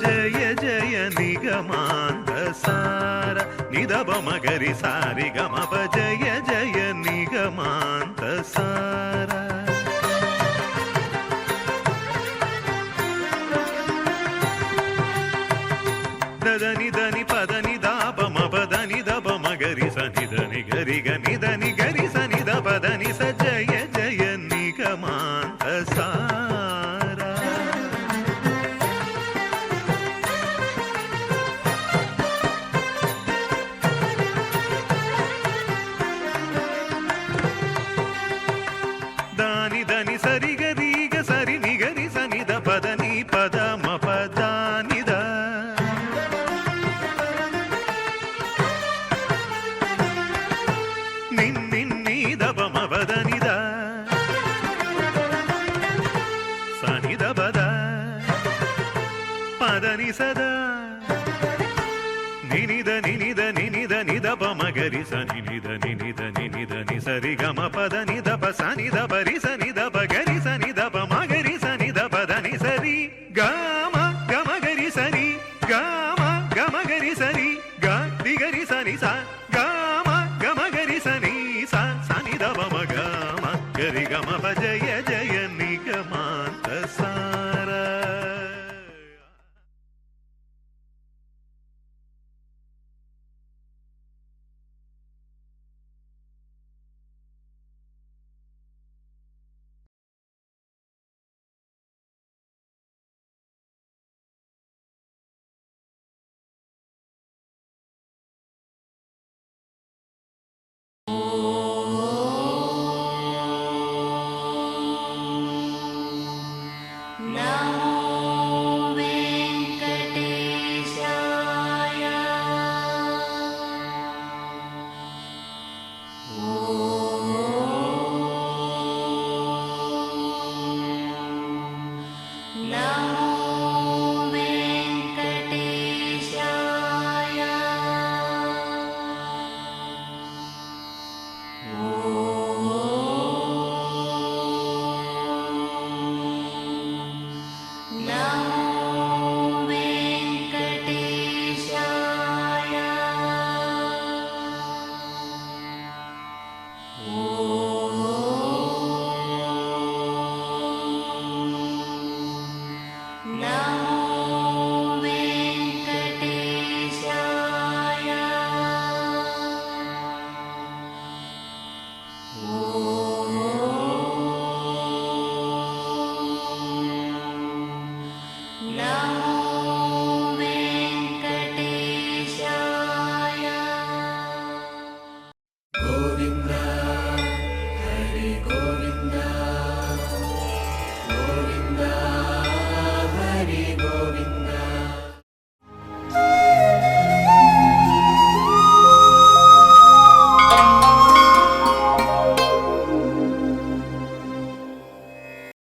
ಜಯ ಜಯ ನಿಗಮಾಂತ ಸಾರ ನಿದಬ ಮಗರಿ ಸಾರಿ ಗಮಪ ಜಯ ಜಯ ನಿಗಮಾಂತ ಸಾರ దని దని పదని దాప మపదని దప మగరి సని దని గరి గని దని గరి సని దప దని స జయ జయ నిగమాంత సారా దాని దని సరి గరి గ సరి ని గరి సని దప దని పద మప దాని ద నిన్ని దప మపదని ద సని దప ద పదని సదా నినిద నినిద నినిద నిదప మగరి సని నిద నినిద నినిద ని సరి గమ పద నిదప సని దప రి సని దప గరి సని దప మగరి సని దప దని సరి గమ గమ గరి సరి గమ గమ గరి సరి గ ది గరి సని స గమ గమ గరి సని స సని దప మగమ గరి గమ ప జయ జయ